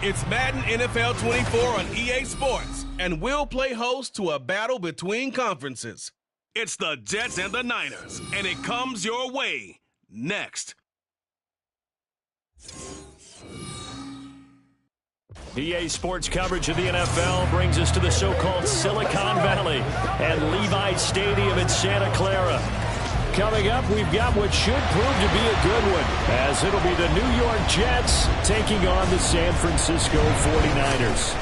It's Madden NFL 24 on EA Sports, and we'll play host to a battle between conferences. It's the Jets and the Niners, and it comes your way next. EA Sports coverage of the NFL brings us to the so-called Silicon Valley at Levi Stadium in Santa Clara. Coming up, we've got what should prove to be a good one, as it'll be the New York Jets taking on the San Francisco 49ers.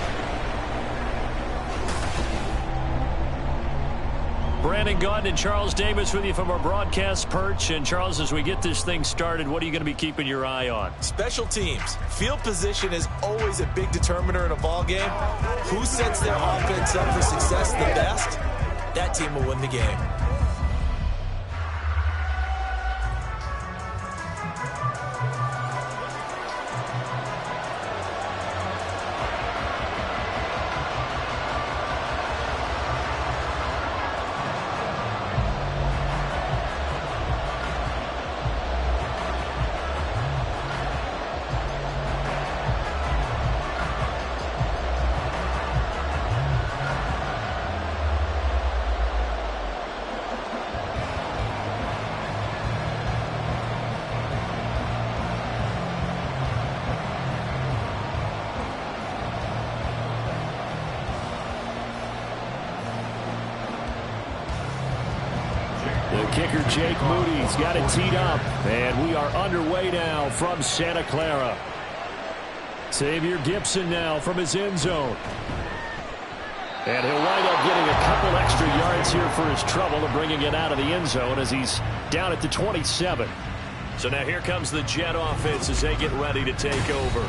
Brandon Gaudin and Charles Davis with you from our broadcast perch. And Charles, as we get this thing started, what are you going to be keeping your eye on? Special teams. Field position is always a big determiner in a ball game. Who sets their offense up for success the best, that team will win the game. Kicker Jake Moody's got it teed up, and we are underway now from Santa Clara. Xavier Gipson now from his end zone. And he'll wind up getting a couple extra yards here for his trouble and bringing it out of the end zone as he's down at the 27. So now here comes the Jet offense as they get ready to take over.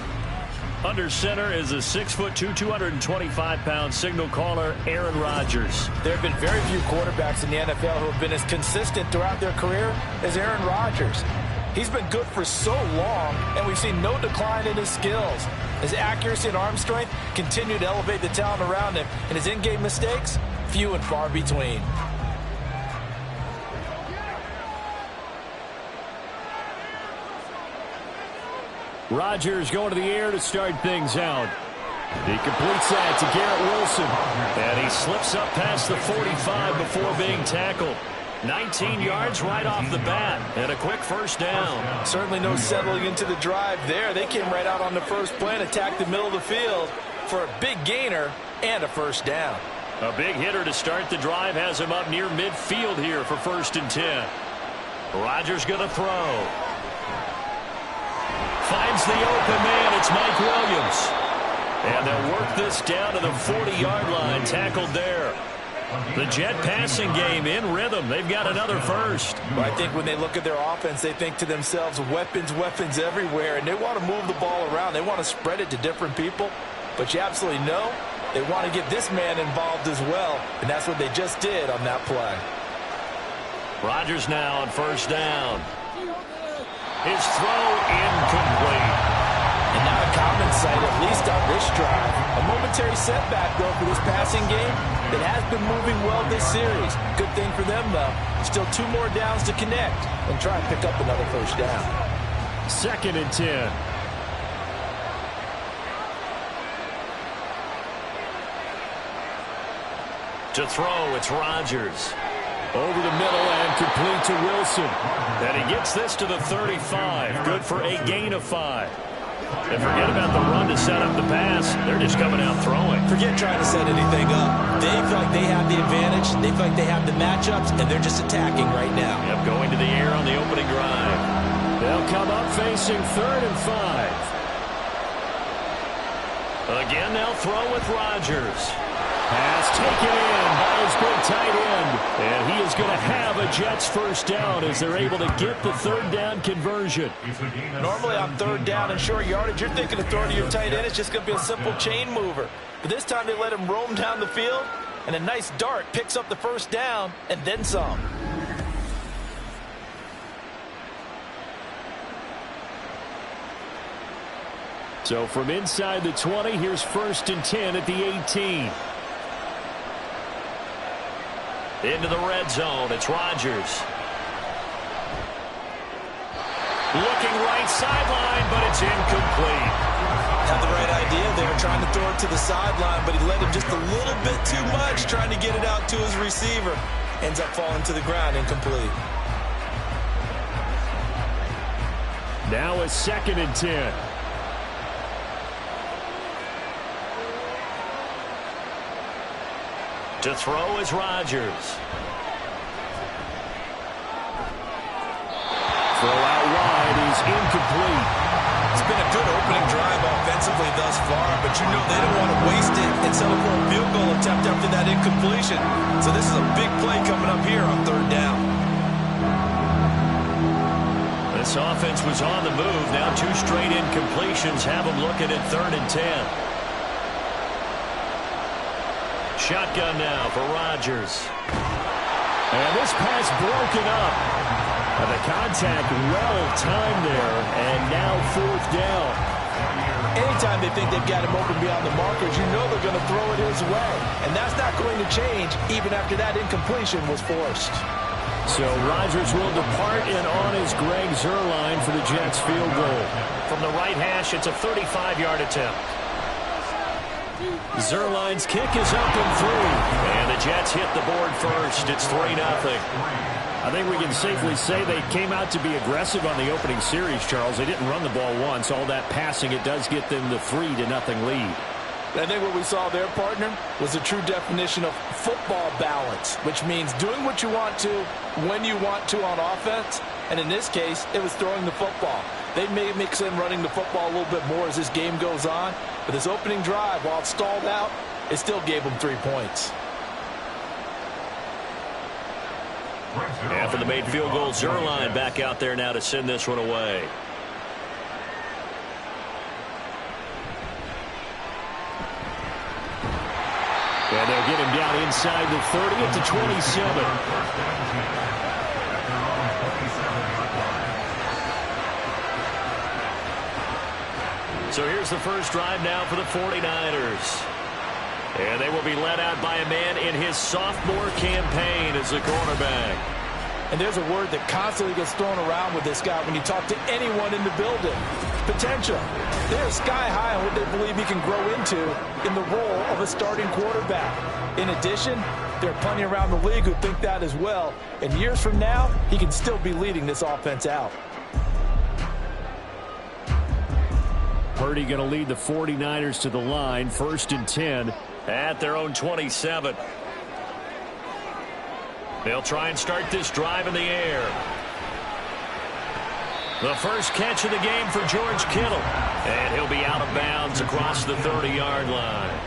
Under center is a 6'2", 225-pound signal caller, Aaron Rodgers. There have been very few quarterbacks in the NFL who have been as consistent throughout their career as Aaron Rodgers. He's been good for so long, and we've seen no decline in his skills. His accuracy and arm strength continue to elevate the talent around him, and his in-game mistakes, few and far between. Rodgers going to the air to start things out. He completes that to Garrett Wilson. And he slips up past the 45 before being tackled. 19 yards right off the bat. And a quick first down. Certainly no settling into the drive there. They came right out on the first play and attacked the middle of the field for a big gainer and a first down. A big hitter to start the drive has him up near midfield here for 1st and 10. Rodgers going to throw. Finds the open man. It's Mike Williams. And they'll work this down to the 40-yard line. Tackled there. The Jet passing game in rhythm. They've got another first. Well, I think when they look at their offense, they think to themselves, weapons, weapons everywhere. And they want to move the ball around. They want to spread it to different people. But you absolutely know they want to get this man involved as well. And that's what they just did on that play. Rodgers now on first down. His throw incomplete. And not a common sight, at least on this drive. A momentary setback, though, for this passing game that has been moving well this series. Good thing for them, though. Still 2 more downs to connect and try and pick up another first down. 2nd and 10. To throw, it's Rodgers. Over the middle and complete to Wilson. And he gets this to the 35. Good for a gain of 5. And forget about the run to set up the pass. They're just coming out throwing. Forget trying to set anything up. They feel like they have the advantage. They feel like they have the matchups, and they're just attacking right now. Yep, going to the air on the opening drive. They'll come up facing 3rd and 5. Again, they'll throw with Rodgers. Pass taken in by his big tight end. And he is going to have a Jets first down as they're able to get the 3rd down conversion. Normally on 3rd down and short yardage, you're thinking of throwing to your tight end. It's just going to be a simple chain mover. But this time they let him roam down the field, and a nice dart picks up the first down and then some. So from inside the 20, here's 1st and 10 at the 18. Into the red zone, it's Rodgers. Looking right sideline, but it's incomplete. Had the right idea there, trying to throw it to the sideline, but he led him just a little bit too much, trying to get it out to his receiver. Ends up falling to the ground, incomplete. Now it's 2nd and 10. To throw is Rodgers. Throw out wide is incomplete. It's been a good opening drive offensively thus far, but you know they don't want to waste it and settle for a field goal attempt after that incompletion. So this is a big play coming up here on 3rd down. This offense was on the move. Now 2 straight incompletions have them looking at 3rd and 10. Shotgun now for Rodgers. And this pass broken up. And the contact well-timed there, and now 4th down. Anytime they think they've got him open beyond the markers, you know they're going to throw it his way. And that's not going to change even after that incompletion was forced. So Rodgers will depart, and on is Greg Zuerlein for the Jets field goal. From the right hash, it's a 35-yard attempt. Zuerlein's kick is up and through. And the Jets hit the board first. It's 3-0. I think we can safely say they came out to be aggressive on the opening series, Charles. They didn't run the ball once. All that passing, it does get them the 3-0 lead. I think what we saw there, partner, was a true definition of football balance, which means doing what you want to, when you want to on offense. And in this case, it was throwing the football. They may mix in running the football a little bit more as this game goes on. But this opening drive, while it stalled out, it still gave them 3 points. After the made field goal, Zuerlein back out there now to send this one away. And they'll get him down inside the 30 at the 27. So here's the first drive now for the 49ers. And they will be led out by a man in his sophomore campaign as a cornerback. And there's a word that constantly gets thrown around with this guy when you talk to anyone in the building. Potential. They're sky high on what they believe he can grow into in the role of a starting quarterback. In addition, there are plenty around the league who think that as well. And years from now, he can still be leading this offense out. Purdy going to lead the 49ers to the line, 1st and 10 at their own 27. They'll try and start this drive in the air. The first catch of the game for George Kittle. And he'll be out of bounds across the 30-yard line.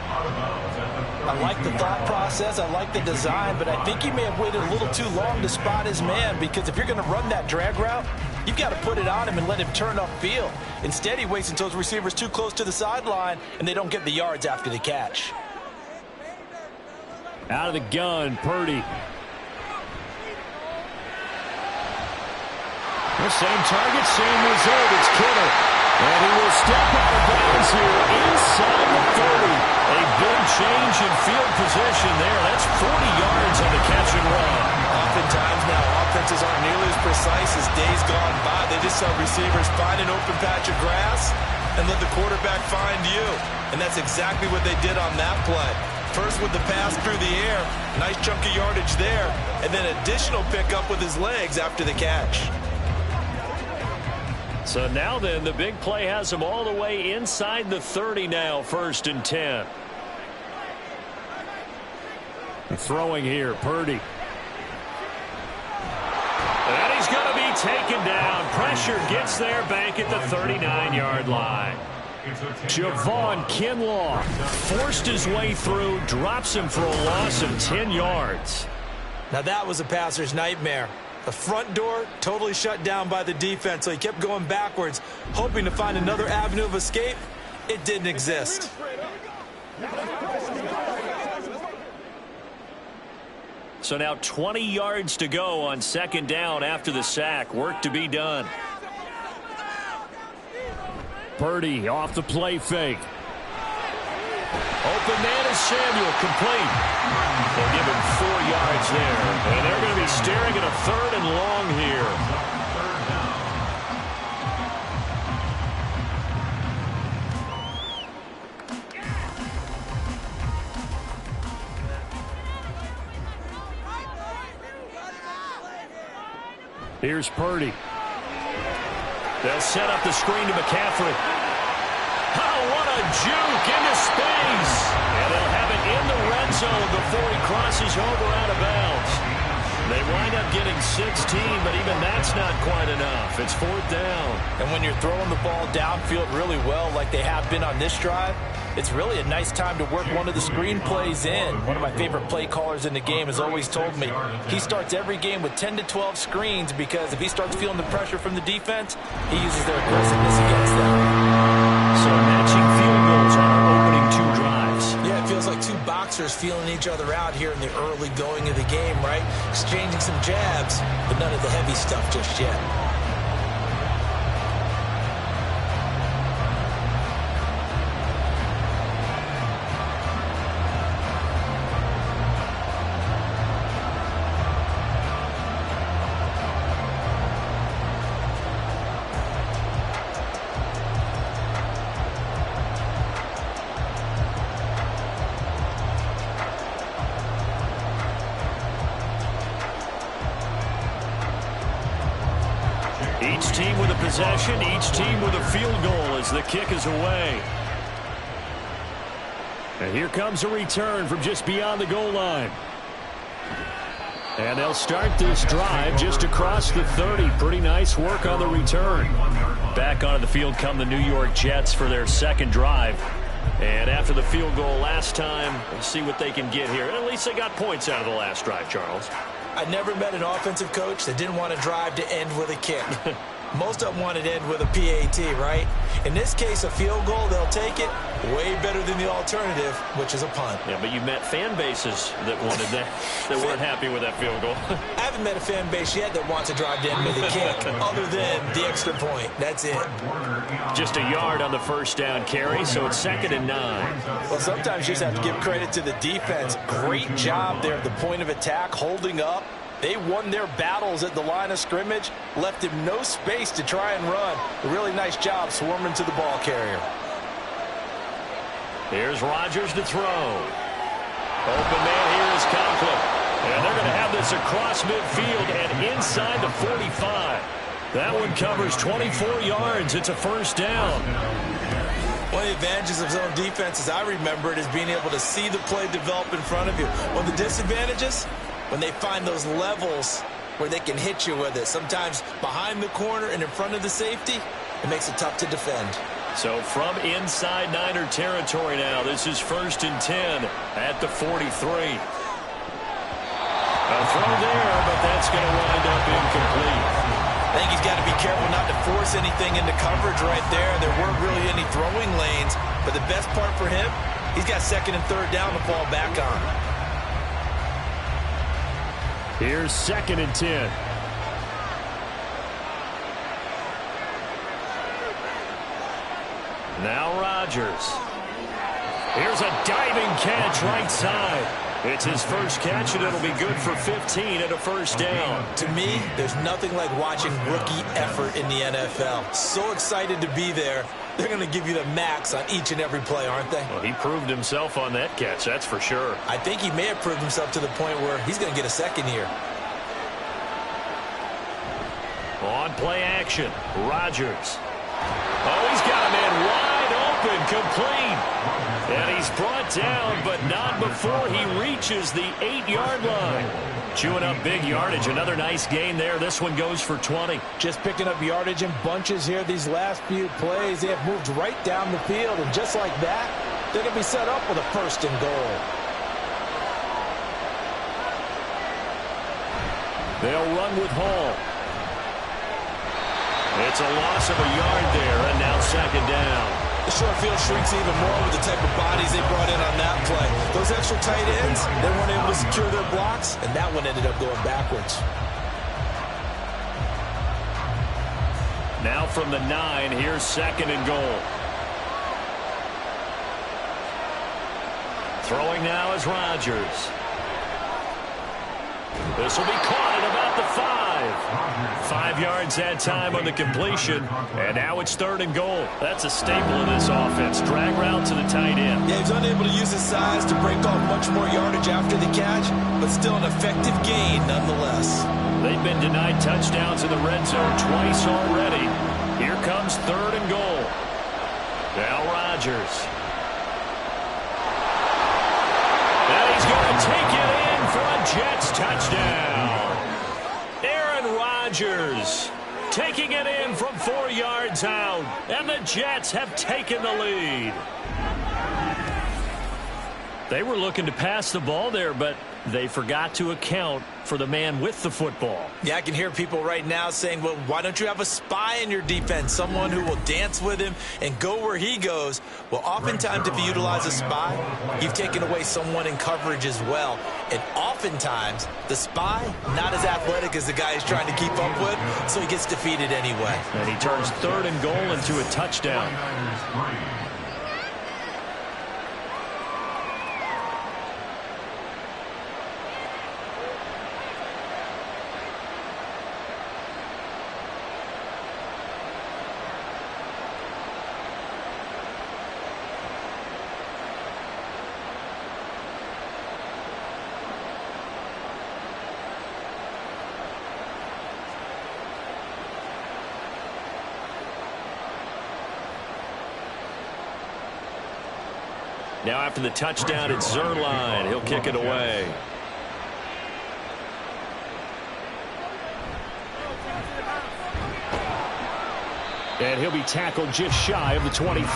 I like the thought process. I like the design. But I think he may have waited a little too long to spot his man. Because if you're going to run that drag route, you've got to put it on him and let him turn upfield. Instead, he waits until his receiver's too close to the sideline, and they don't get the yards after the catch. Out of the gun, Purdy. The same target, same result. It's Kittle. And he will step out of bounds here inside the 30. A big change in field position there. That's 40 yards on the catch and run. Oftentimes now, offenses aren't nearly as precise as days gone by. They just saw receivers find an open patch of grass and let the quarterback find you. And that's exactly what they did on that play. First with the pass through the air, nice chunk of yardage there, and then additional pickup with his legs after the catch. So now then, the big play has him all the way inside the 30 now, 1st and 10. Throwing here, Purdy. And he's going to be taken down. Pressure gets there back at the 39-yard line. Javon Kinlaw forced his way through, drops him for a loss of 10 yards. Now that was a passer's nightmare. The front door totally shut down by the defense, so he kept going backwards, hoping to find another avenue of escape. It didn't exist. So now 20 yards to go on 2nd down after the sack. Work to be done. Purdy off the play fake. Open man is Samuel, complete. They'll give him 4 yards there. And they're going to be staring at a 3rd and long here. Here's Purdy. They'll set up the screen to McCaffrey. Oh, what a juke into space. And they'll have it in the red zone before he crosses over out of bounds. They wind up getting 16, but even that's not quite enough. It's 4th down. And when you're throwing the ball downfield really well like they have been on this drive, it's really a nice time to work one of the screen plays in. One of my favorite play callers in the game has always told me he starts every game with 10 to 12 screens because if he starts feeling the pressure from the defense, he uses their aggressiveness against them. So matching field goals on our opening 2 drives. Yeah, it feels like 2 boxers feeling each other out here in the early going of the game, right? Exchanging some jabs, but none of the heavy stuff just yet. Each team with a possession, each team with a field goal as the kick is away. And here comes a return from just beyond the goal line. And they'll start this drive just across the 30. Pretty nice work on the return. Back onto the field come the New York Jets for their 2nd drive. And after the field goal last time, we'll see what they can get here. At least they got points out of the last drive, Charles. I never met an offensive coach that didn't want to drive to end with a kick. Most of them wanted to end with a PAT, right? In this case, a field goal, they'll take it. Way better than the alternative, which is a punt. Yeah, but you met fan bases that wanted that, that weren't happy with that field goal. I haven't met a fan base yet that wants to drive to end with a kick, other than the extra point. That's it. Just a yard on the 1st down carry, so it's 2nd and 9. Well, sometimes you just have to give credit to the defense. Great job there at the point of attack, holding up. They won their battles at the line of scrimmage, left him no space to try and run. A really nice job swarming to the ball carrier. Here's Rodgers to throw. Open man here is Conklin. And they're going to have this across midfield and inside the 45. That one covers 24 yards. It's a 1st down. One of the advantages of zone defense, as I remember it, is being able to see the play develop in front of you. One of the disadvantages, when they find those levels where they can hit you with it. Sometimes behind the corner and in front of the safety, it makes it tough to defend. So from inside Niner territory now, this is 1st and 10 at the 43. A throw there, but that's going to wind up incomplete. I think he's got to be careful not to force anything into coverage right there. There weren't really any throwing lanes, but the best part for him, he's got 2nd and 3rd down to fall back on. Here's 2nd and 10. Now Rodgers. Here's a diving catch right side. It's his first catch, and it'll be good for 15 at a 1st down. To me, there's nothing like watching rookie effort in the NFL. So excited to be there. They're going to give you the max on each and every play, aren't they? Well, he proved himself on that catch, that's for sure. I think he may have proved himself to the point where he's going to get a 2nd here. On play action, Rodgers. Oh, he's got a man wide open, complete. And he's brought down, but not before he reaches the 8-yard line. Chewing up big yardage. Another nice gain there. This one goes for 20. Just picking up yardage in bunches here these last few plays. They have moved right down the field, and just like that, they're going to be set up with a 1st and goal. They'll run with Hall. It's a loss of a yard there, and now 2nd down. The short field shrinks even more with the type of bodies they brought in on that play. Those extra tight ends, they weren't able to secure their blocks, and that one ended up going backwards. Now from the 9, here's 2nd and goal. Throwing now is Rodgers. This will be caught at about the 5. 5 yards that time on the completion. And now it's 3rd and goal. That's a staple of this offense. Drag route to the tight end. Yeah, he's unable to use his size to break off much more yardage after the catch, but still an effective gain nonetheless. They've been denied touchdowns in the red zone twice already. Here comes 3rd and goal. Now Rodgers. And he's going to take it in for a Jets touchdown. Aaron Rodgers taking it in from 4 yards out. And the Jets have taken the lead. They were looking to pass the ball there, but they forgot to account for the man with the football. Yeah, I can hear people right now saying, well, why don't you have a spy in your defense, someone who will dance with him and go where he goes? Well, oftentimes if you utilize a spy, you've taken away someone in coverage as well. And oftentimes, the spy, not as athletic as the guy he's trying to keep up with, so he gets defeated anyway. And he turns 3rd and goal into a touchdown. Now after the touchdown, it's Zerline. He'll kick it away. And he'll be tackled just shy of the 25.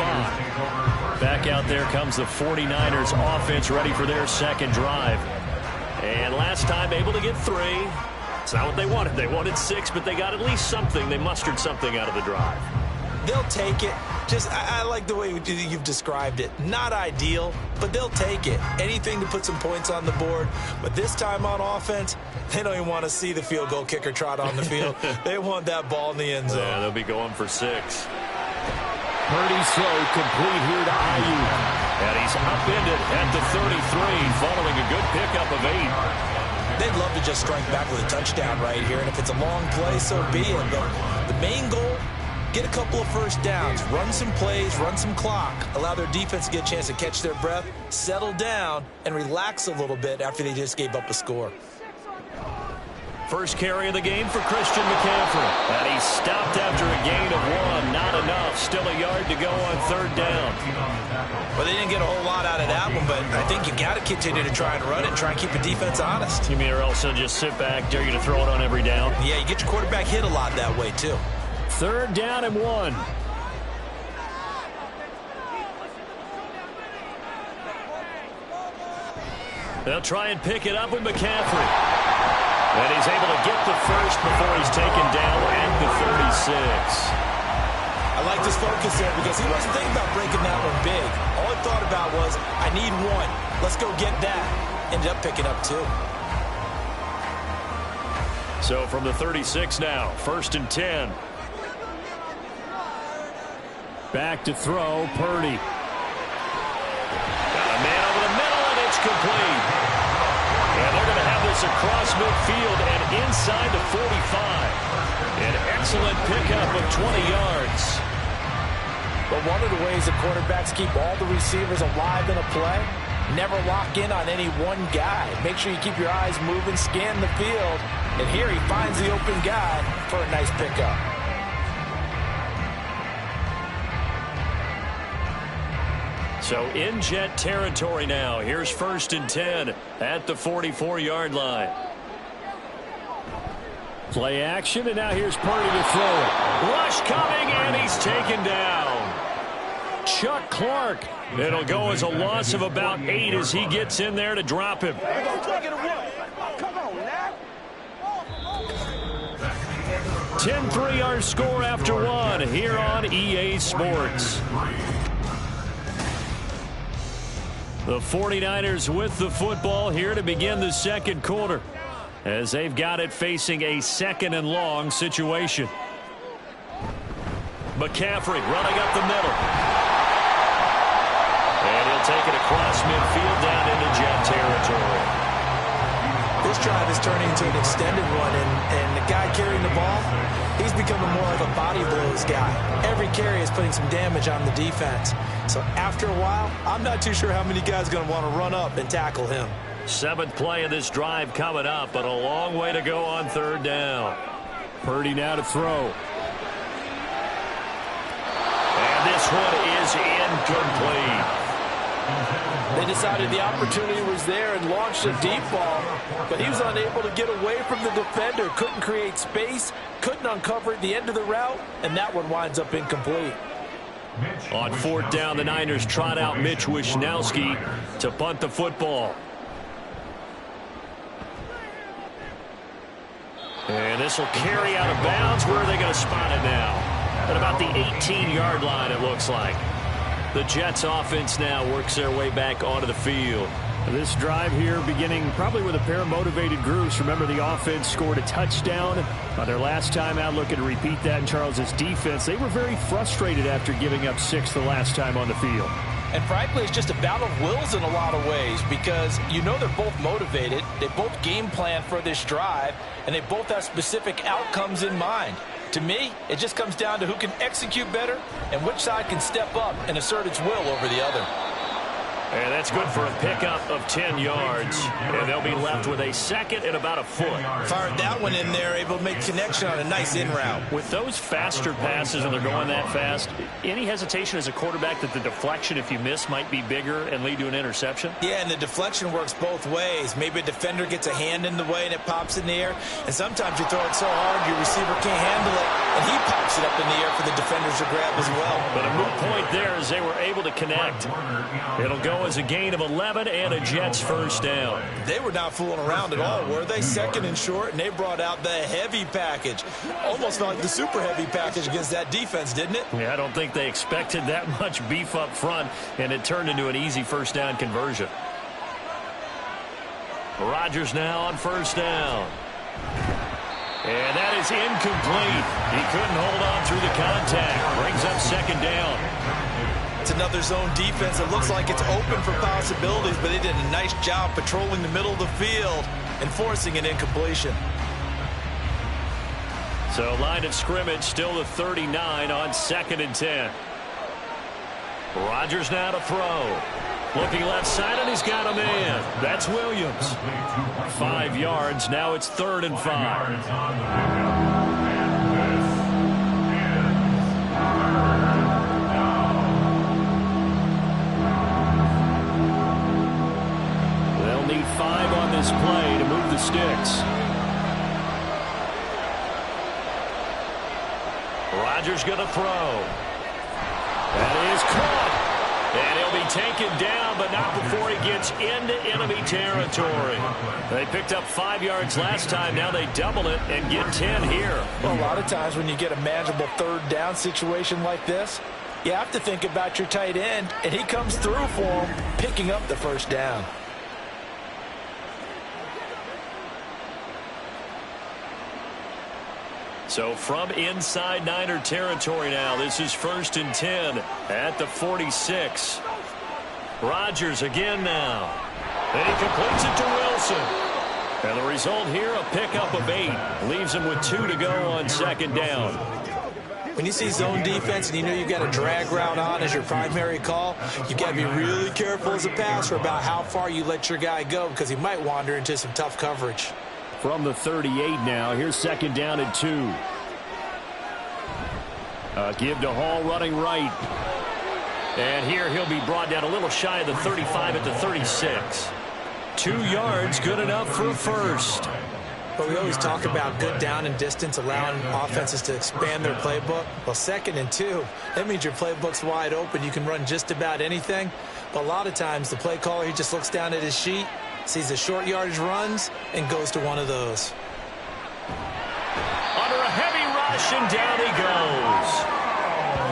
Back out there comes the 49ers offense ready for their second drive. And last time able to get 3. It's not what they wanted. They wanted 6, but they got at least something. They mustered something out of the drive. They'll take it. I like the way you've described it. Not ideal, but they'll take it. Anything to put some points on the board. But this time on offense, they don't even want to see the field goal kicker trot on the field. They want that ball in the end zone. Yeah, they'll be going for 6. Purdy's throw complete here to Ayuk. And he's upended at the 33 following a good pickup of 8. They'd love to just strike back with a touchdown right here. And if it's a long play, so be it. But the main goal, get a couple of first downs, run some plays, run some clock, allow their defense to get a chance to catch their breath, settle down, and relax a little bit after they just gave up a score. First carry of the game for Christian McCaffrey. And he stopped after a gain of 1. Not enough. Still a yard to go on 3rd down. Well, they didn't get a whole lot out of that one, but I think you got to continue to try and run it and try and keep the defense honest. You mean or else they'll just sit back, dare you to throw it on every down? Yeah, you get your quarterback hit a lot that way, too. 3rd down and 1. They'll try and pick it up with McCaffrey. And he's able to get the first before he's taken down at the 36. I like this focus there because he wasn't thinking about breaking that one big. All he thought about was, I need 1. Let's go get that. Ended up picking up 2. So from the 36 now, 1st and 10. Back to throw, Purdy. Got a man over the middle, and it's complete. And they're going to have this across midfield and inside the 45. An excellent pickup of 20 yards. But one of the ways the quarterbacks keep all the receivers alive in a play, never lock in on any one guy. Make sure you keep your eyes moving, scan the field. And here he finds the open guy for a nice pickup. So in Jet territory now. Here's 1st and 10 at the 44-yard line. Play action, and now here's Purdy to throw it. Rush coming, and he's taken down. Chuck Clark. It'll go as a loss of about 8 as he gets in there to drop him. 10-3 our score after 1 here on EA Sports. The 49ers with the football here to begin the second quarter as they've got it facing a 2nd and long situation. McCaffrey running up the middle. And he'll take it across midfield down into Jet territory. This drive is turning into an extended one, and the guy carrying the ball, he's becoming more like a body blows guy. Every carry is putting some damage on the defense. So after a while, I'm not too sure how many guys are going to want to run up and tackle him. Seventh play of this drive coming up, but a long way to go on third down. Purdy now to throw. And this one is incomplete. They decided the opportunity was there and launched a deep ball, but he was unable to get away from the defender, couldn't create space, couldn't uncover at the end of the route, and that one winds up incomplete. On fourth down, the Niners trot out Mitch Wishnowski to punt the football. And this will carry out of bounds. Where are they going to spot it now? At about the 18-yard line, it looks like. The Jets offense now works their way back onto the field. This drive here beginning probably with a pair of motivated groups. Remember, the offense scored a touchdown on their last time out. Looking to repeat that in Charles's defense. They were very frustrated after giving up 6 the last time on the field. And frankly, it's just a battle of wills in a lot of ways because you know they're both motivated. They both game plan for this drive, and they both have specific outcomes in mind. To me, it just comes down to who can execute better and which side can step up and assert its will over the other. And that's good for a pickup of 10 yards. And they'll be left with a second and about a foot. Fired that one in there, able to make connection on a nice in route. With those faster passes and they're going that fast, any hesitation as a quarterback that the deflection, if you miss, might be bigger and lead to an interception? Yeah, and the deflection works both ways. Maybe a defender gets a hand in the way and it pops in the air. And sometimes you throw it so hard your receiver can't handle it, and he pops it up in the air for the defenders to grab as well. But a moot point there as they were able to connect. It'll go as a gain of 11 and a Jets first down. They were not fooling around at all, were they? Second and short, and they brought out the heavy package. Almost felt like the super heavy package against that defense, didn't it? Yeah, I don't think they expected that much beef up front, and it turned into an easy first down conversion. Rodgers now on first down. And that is incomplete. He couldn't hold on through the contact. Brings up second down. It's another zone defense. It looks like it's open for possibilities, but they did a nice job patrolling the middle of the field and forcing an incompletion. So line of scrimmage still the 39 on 2nd and 10. Rodgers now to throw. Looking left side, and he's got a man. That's Williams. 5 yards. Now it's 3rd and 5. Need 5 on this play to move the sticks. Rodgers going to throw. That is caught. And he'll be taken down, but not before he gets into enemy territory. They picked up 5 yards last time. Now they double it and get 10 here. Well, a lot of times when you get a manageable 3rd down situation like this, you have to think about your tight end, and he comes through for him, picking up the first down. So from inside Niner territory now, this is 1st and 10 at the 46. Rodgers again now. And he completes it to Wilson. And the result here, a pickup of 8. Leaves him with 2 to go on 2nd down. When you see zone defense and you know you've got a drag route on as your primary call, you've got to be really careful as a passer about how far you let your guy go because he might wander into some tough coverage. From the 38 now, here's 2nd down and 2. Give to Hall running right. And here he'll be brought down a little shy of the 35 at the 36. 2 yards, good enough for a first. But we always talk about good down and distance, allowing offenses to expand their playbook. Well, 2nd and 2, that means your playbook's wide open. You can run just about anything. But a lot of times the play caller, he just looks down at his sheet, sees the short yardage runs, and goes to one of those. Under a heavy rush, and down he goes.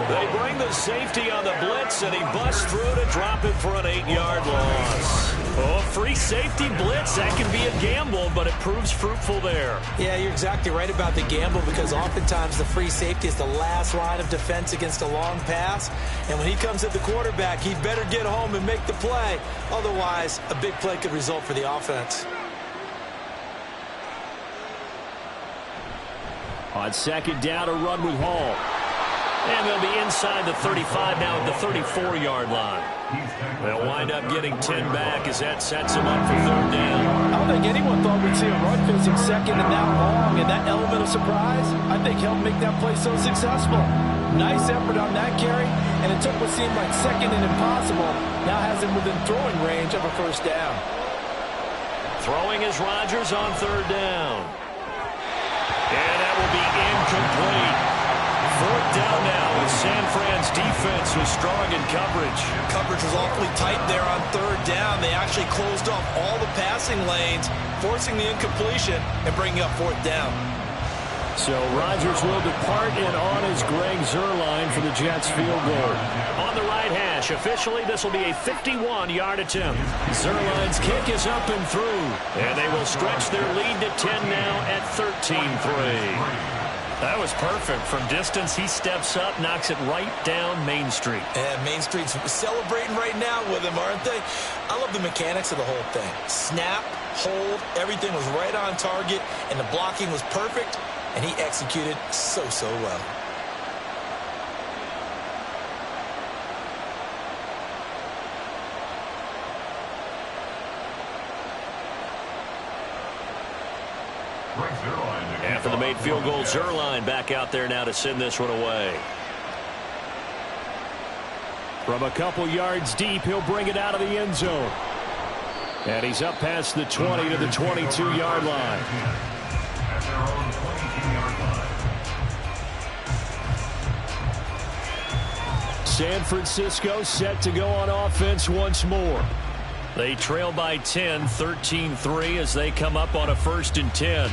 They bring the safety on the blitz, and he busts through to drop it for an 8-yard loss. Oh, a free safety blitz, that can be a gamble, but it proves fruitful there. Yeah, you're exactly right about the gamble because oftentimes the free safety is the last line of defense against a long pass. And when he comes at the quarterback, he better get home and make the play. Otherwise, a big play could result for the offense. On 2nd down, a run with Hall. And they'll be inside the 35 now at the 34-yard line. They'll wind up getting 10 back as that sets them up for third down. I don't think anyone thought we'd see a run facing second and that long, and that element of surprise, I think, helped make that play so successful. Nice effort on that carry, and it took what seemed like second and impossible, now has him within throwing range of a first down. Throwing is Rodgers on third down. And that will be incomplete. Fourth down now with San Fran's defense was strong in coverage. Coverage was awfully tight there on third down. They actually closed off all the passing lanes, forcing the incompletion and bringing up fourth down. So Rodgers will depart, and on is Greg Zuerlein for the Jets field goal. On the right hash, officially this will be a 51-yard attempt. Zuerlein's kick is up and through, and they will stretch their lead to 10 now at 13-3. That was perfect. From distance, he steps up, knocks it right down Main Street. And Main Street's celebrating right now with him, aren't they? I love the mechanics of the whole thing. Snap, hold, everything was right on target, and the blocking was perfect, and he executed so well. After the made field goal, Zuerlein back out there now to send this one away. From a couple yards deep, he'll bring it out of the end zone. And he's up past the 20 to the 22-yard line. San Francisco set to go on offense once more. They trail by 10, 13-3 as they come up on a 1st and 10.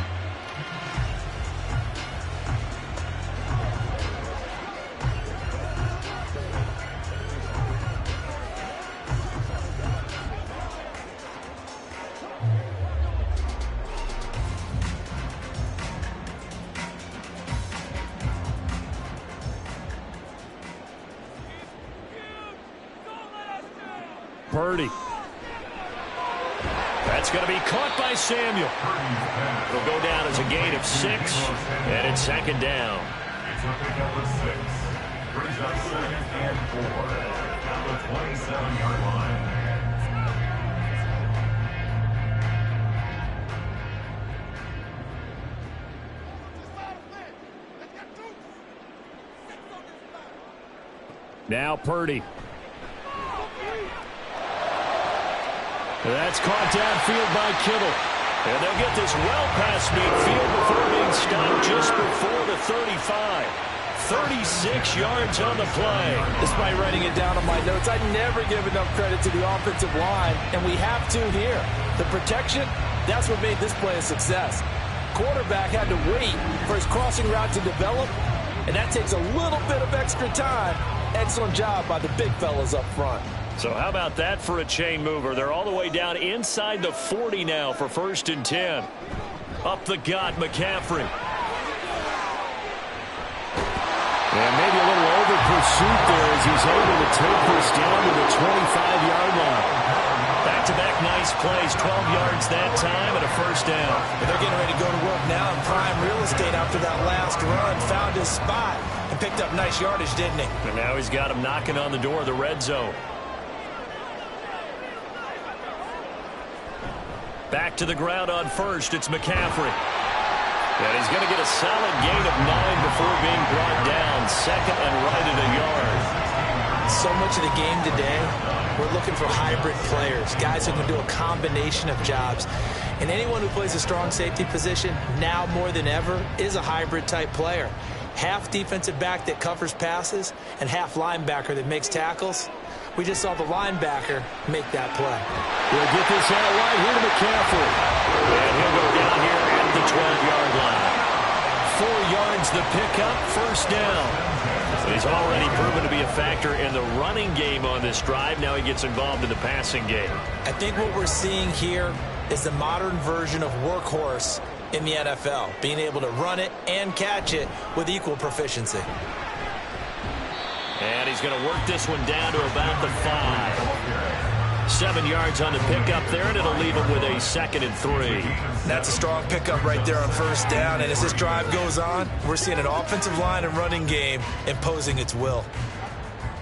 Purdy. That's going to be caught by Samuel. It'll go down as a gain of 6, and it's second down. It's a pickup of 6. Brings up 2nd and 4 at the 27-yard line. Now Purdy. That's caught downfield by Kittle. And they'll get this well past midfield before being stopped just before the 35. 36 yards on the play. Despite writing it down on my notes, I never give enough credit to the offensive line, and we have to here. The protection, that's what made this play a success. Quarterback had to wait for his crossing route to develop, and that takes a little bit of extra time. Excellent job by the big fellas up front. So how about that for a chain mover? They're all the way down inside the 40 now for 1st and 10. Up the gut, McCaffrey. And maybe a little over pursuit there as he's able to take this down to the 25-yard line. Back-to-back nice plays, 12 yards that time and a 1st down. And they're getting ready to go to work now in prime real estate after that last run. Found his spot and picked up nice yardage, didn't he? And now he's got him knocking on the door of the red zone. Back to the ground on 1st, it's McCaffrey. And he's going to get a solid gain of 9 before being brought down. 2nd and right at a yard. So much of the game today, we're looking for hybrid players, guys who can do a combination of jobs. And anyone who plays a strong safety position, now more than ever, is a hybrid type player. Half defensive back that covers passes and half linebacker that makes tackles. We just saw the linebacker make that play. We'll get this out wide here to McCaffrey. And he'll go down here at the 12-yard line. 4 yards the pickup, 1st down. He's already proven to be a factor in the running game on this drive. Now he gets involved in the passing game. I think what we're seeing here is the modern version of workhorse in the NFL, being able to run it and catch it with equal proficiency. And he's going to work this one down to about the 5. 7 yards on the pickup there, and it'll leave him with a 2nd and 3. That's a strong pickup right there on first down, and as this drive goes on, we're seeing an offensive line and running game imposing its will.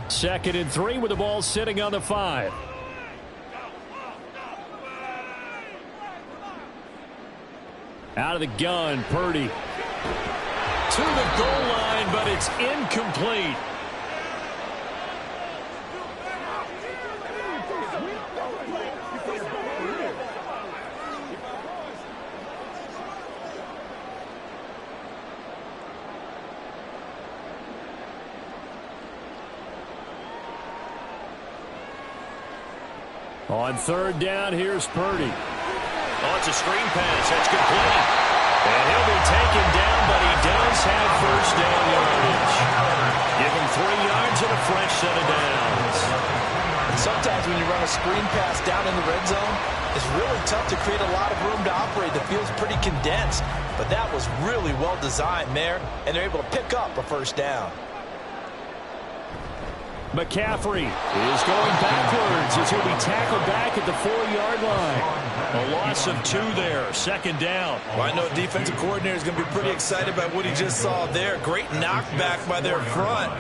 2nd and 3 with the ball sitting on the 5. Out of the gun, Purdy. To the goal line, but it's incomplete. On 3rd down, here's Purdy. Oh, it's a screen pass. That's complete. And he'll be taken down, but he does have first down yardage. Give him 3 yards and a fresh set of downs. And sometimes when you run a screen pass down in the red zone, it's really tough to create a lot of room to operate. The field's pretty condensed, but that was really well designed there, and they're able to pick up a first down. McCaffrey is going backwards as he'll be tackled back at the 4-yard line. A loss of 2 there, 2nd down. Well, I know defensive coordinator is going to be pretty excited about what he just saw there. Great knockback by their front.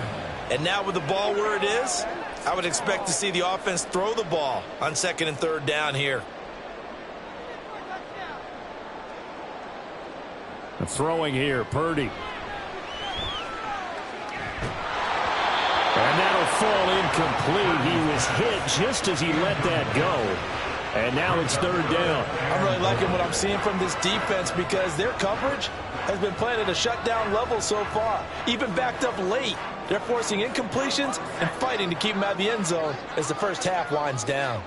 And now with the ball where it is, I would expect to see the offense throw the ball on 2nd and 3rd down here. Throwing here, Purdy. And that'll fall incomplete. He was hit just as he let that go. And now it's 3rd down. I'm really liking what I'm seeing from this defense because their coverage has been playing at a shutdown level so far. Even backed up late, they're forcing incompletions and fighting to keep them out of the end zone as the first half winds down.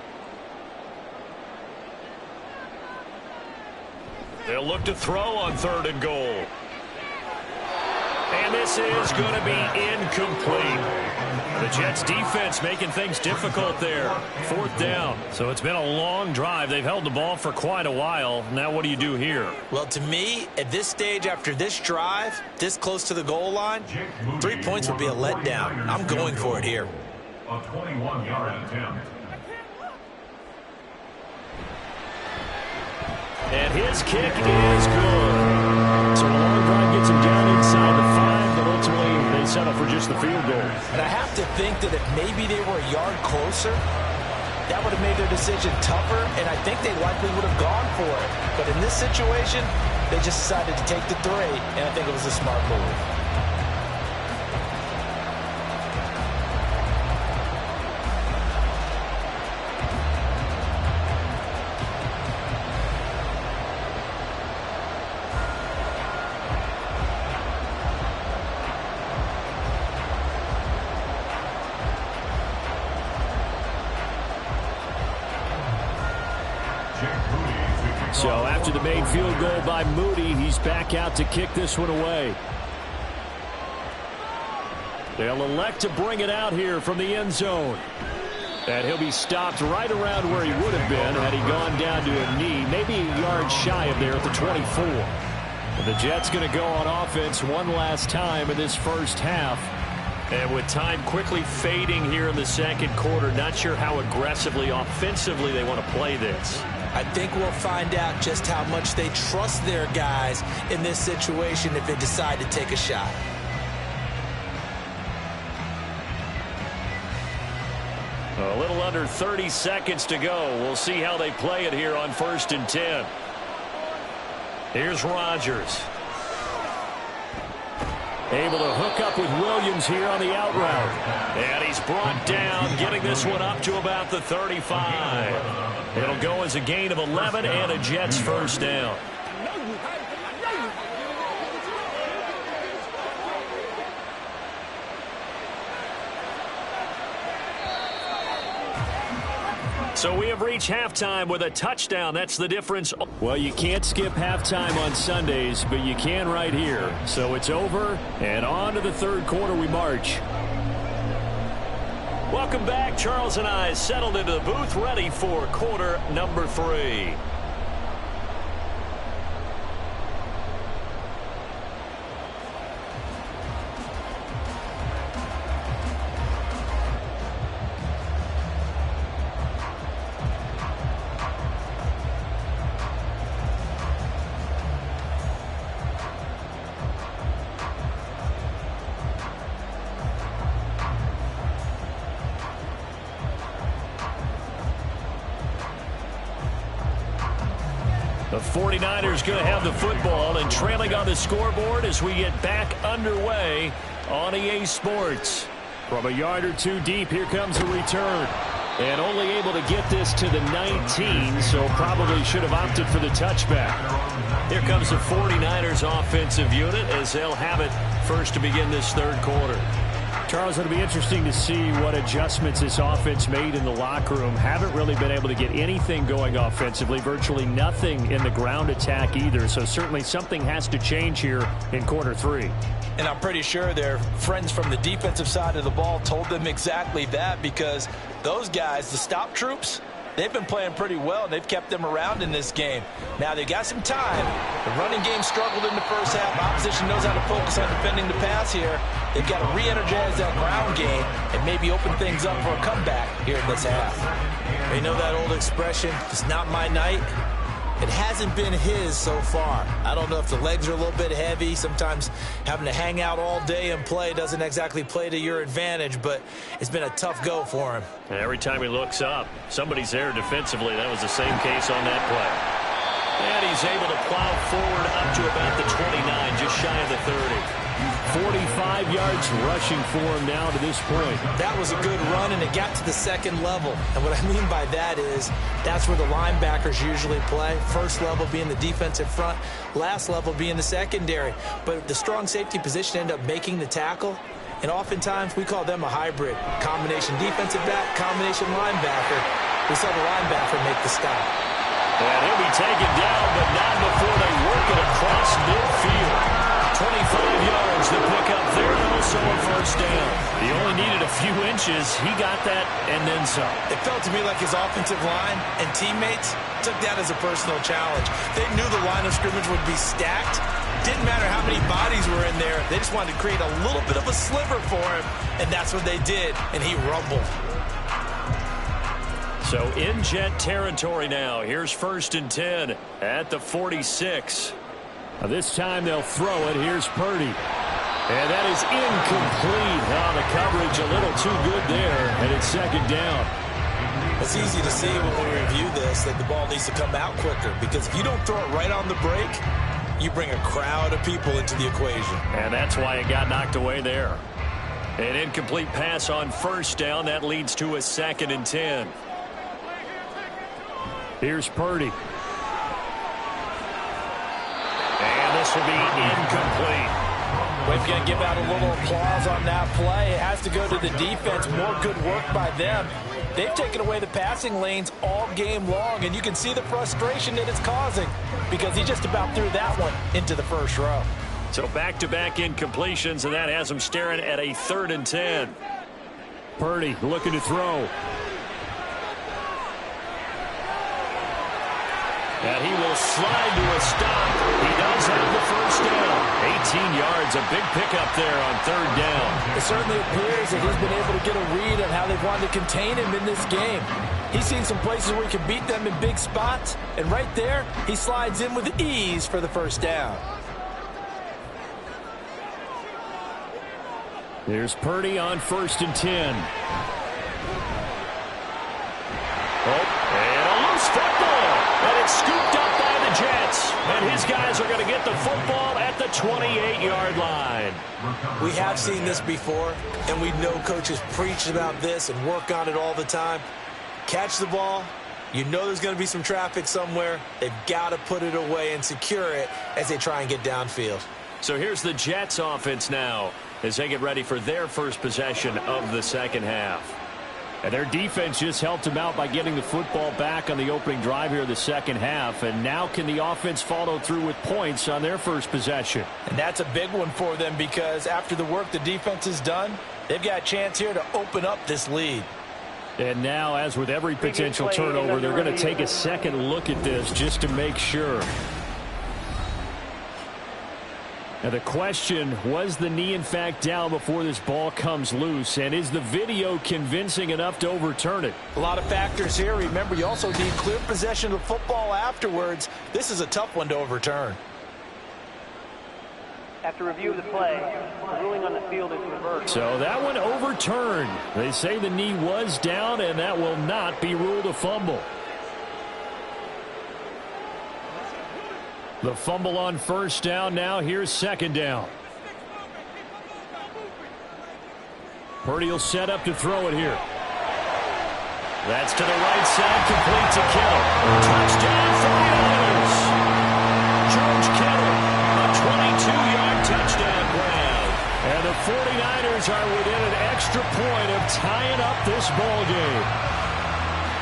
They'll look to throw on 3rd and goal. And this is going to be incomplete. The Jets defense making things difficult there. 4th down. So it's been a long drive. They've held the ball for quite a while. Now what do you do here? Well, to me, at this stage after this drive, this close to the goal line, 3 points would be a letdown. I'm going for it here. A 21-yard attempt. And his kick is good. So a long drive gets him down inside the 5, but ultimately they settle for just the field goal. And I have to think that if maybe they were a yard closer, that would have made their decision tougher, and I think they likely would have gone for it. But in this situation, they just decided to take the 3, and I think it was a smart move. So after the made field goal by Moody, he's back out to kick this one away. They'll elect to bring it out here from the end zone. And he'll be stopped right around where he would have been had he gone down to a knee, maybe a yard shy of there at the 24. And the Jets going to go on offense one last time in this first half. And with time quickly fading here in the 2nd quarter, not sure how aggressively, offensively they want to play this. I think we'll find out just how much they trust their guys in this situation if they decide to take a shot. A little under 30 seconds to go. We'll see how they play it here on 1st and 10. Here's Rodgers. Able to hook up with Williams here on the out route. And he's brought down, getting this one up to about the 35. It'll go as a gain of 11 and a Jets first down. So we have reached halftime with a touchdown. That's the difference. Well, you can't skip halftime on Sundays, but you can right here. So it's over, and on to the 3rd quarter we march. Welcome back. Charles and I settled into the booth, ready for quarter number 3. 49ers going to have the football and trailing on the scoreboard as we get back underway on EA Sports. From a yard or two deep, here comes a return. And only able to get this to the 19, so probably should have opted for the touchback. Here comes the 49ers offensive unit as they'll have it first to begin this third quarter. Charles, it'll be interesting to see what adjustments this offense made in the locker room. Haven't really been able to get anything going offensively, virtually nothing in the ground attack either. So certainly something has to change here in quarter three. And I'm pretty sure their friends from the defensive side of the ball told them exactly that, because those guys, the stop troops, they've been playing pretty well, and they've kept them around in this game. Now, they got some time. The running game struggled in the first half. Opposition knows how to focus on defending the pass here. They've got to re-energize that ground game and maybe open things up for a comeback here in this half. You know that old expression, it's not my night? It hasn't been his so far. I don't know if the legs are a little bit heavy. Sometimes having to hang out all day and play doesn't exactly play to your advantage, but it's been a tough go for him. And every time he looks up, somebody's there defensively. That was the same case on that play. And he's able to plow forward up to about the 29, just shy of the 30. 45 yards rushing for him now to this point. That was a good run, and it got to the second level. And what I mean by that is that's where the linebackers usually play. First level being the defensive front, last level being the secondary. But the strong safety position ended up making the tackle. And oftentimes we call them a hybrid. Combination defensive back, combination linebacker. We saw the linebacker make the stop. And he'll be taken down, but not before they work it across midfield. 25 yards to pick up there, and also a first down. He only needed a few inches. He got that and then some. It felt to me like his offensive line and teammates took that as a personal challenge. They knew the line of scrimmage would be stacked. Didn't matter how many bodies were in there. They just wanted to create a little bit of a sliver for him, and that's what they did, and he rumbled. So in Jet territory now. Here's 1st and 10 at the 46. This time they'll throw it. Here's Purdy. And that is incomplete. Oh, the coverage a little too good there, and it's second down. It's easy to see when we review this that the ball needs to come out quicker, because if you don't throw it right on the break, you bring a crowd of people into the equation. And that's why it got knocked away there. An incomplete pass on first down. That leads to a 2nd and 10. Here's Purdy. And this will be incomplete. We're going to give out a little applause on that play. It has to go to the defense. More good work by them. They've taken away the passing lanes all game long, and you can see the frustration that it's causing, because he just about threw that one into the first row. So back-to-back incompletions, and that has him staring at a 3rd and 10. Purdy looking to throw. And he will slide to a stop. He does have the first down. 18 yards, a big pickup there on 3rd down. It certainly appears that he's been able to get a read on how they've wanted to contain him in this game. He's seen some places where he can beat them in big spots, and right there, he slides in with ease for the first down. There's Purdy on 1st and 10. And a loose football. And it's scooped up by the Jets. And his guys are going to get the football at the 28-yard line. We have seen this before, and we know coaches preach about this and work on it all the time. Catch the ball. You know there's going to be some traffic somewhere. They've got to put it away and secure it as they try and get downfield. So here's the Jets offense now as they get ready for their first possession of the second half. And their defense just helped them out by getting the football back on the opening drive here in the second half. And now can the offense follow through with points on their first possession? And that's a big one for them, because after the work the defense has done, they've got a chance here to open up this lead. And now, as with every potential turnover, they're going to take a second look at this just to make sure. Now the question, was the knee in fact down before this ball comes loose? And is the video convincing enough to overturn it? A lot of factors here. Remember, you also need clear possession of the football afterwards. This is a tough one to overturn. After review of the play, the ruling on the field is reversed. So that one overturned. They say the knee was down, and that will not be ruled a fumble. The fumble on first down. Now here's second down. Purdy will set up to throw it here. That's to the right side, complete to Kittle. Touchdown, 49ers. George Kittle, a 22-yard touchdown grab. And the 49ers are within an extra point of tying up this ball game.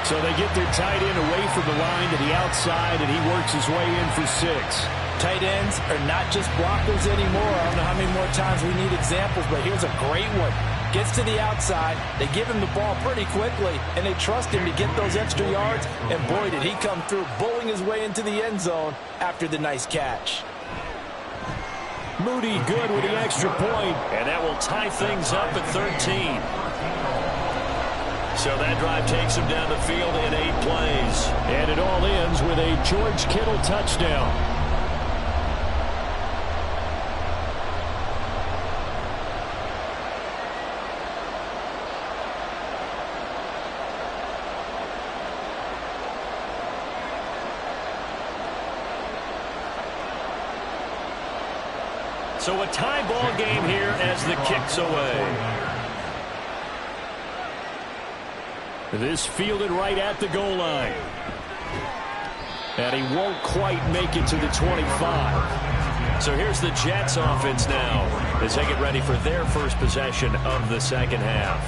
So they get their tight end away from the line to the outside, and he works his way in for 6. Tight ends are not just blockers anymore. I don't know how many more times we need examples, but here's a great one. Gets to the outside, they give him the ball pretty quickly, and they trust him to get those extra yards, and boy, did he come through, bowling his way into the end zone after the nice catch. Moody good with the extra point, and that will tie things up at 13. So that drive takes him down the field in 8 plays. And it all ends with a George Kittle touchdown. So a tie ball game here as the kick's away. This fielded right at the goal line. And he won't quite make it to the 25. So here's the Jets offense now as they get ready for their first possession of the second half.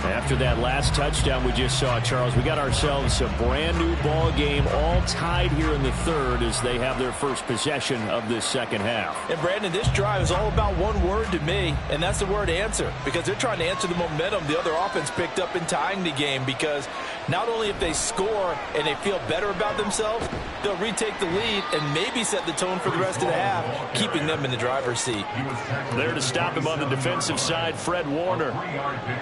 After that last touchdown we just saw, Charles, we got ourselves a brand new ball game, all tied here in the third as they have their first possession of this second half. And Brandon, this drive is all about one word to me, and that's the word answer, because they're trying to answer the momentum the other offense picked up in tying the game, because not only if they score and they feel better about themselves, they'll retake the lead and maybe set the tone for the rest of the half, keeping them in the driver's seat. There to stop him on the defensive side, Fred Warner.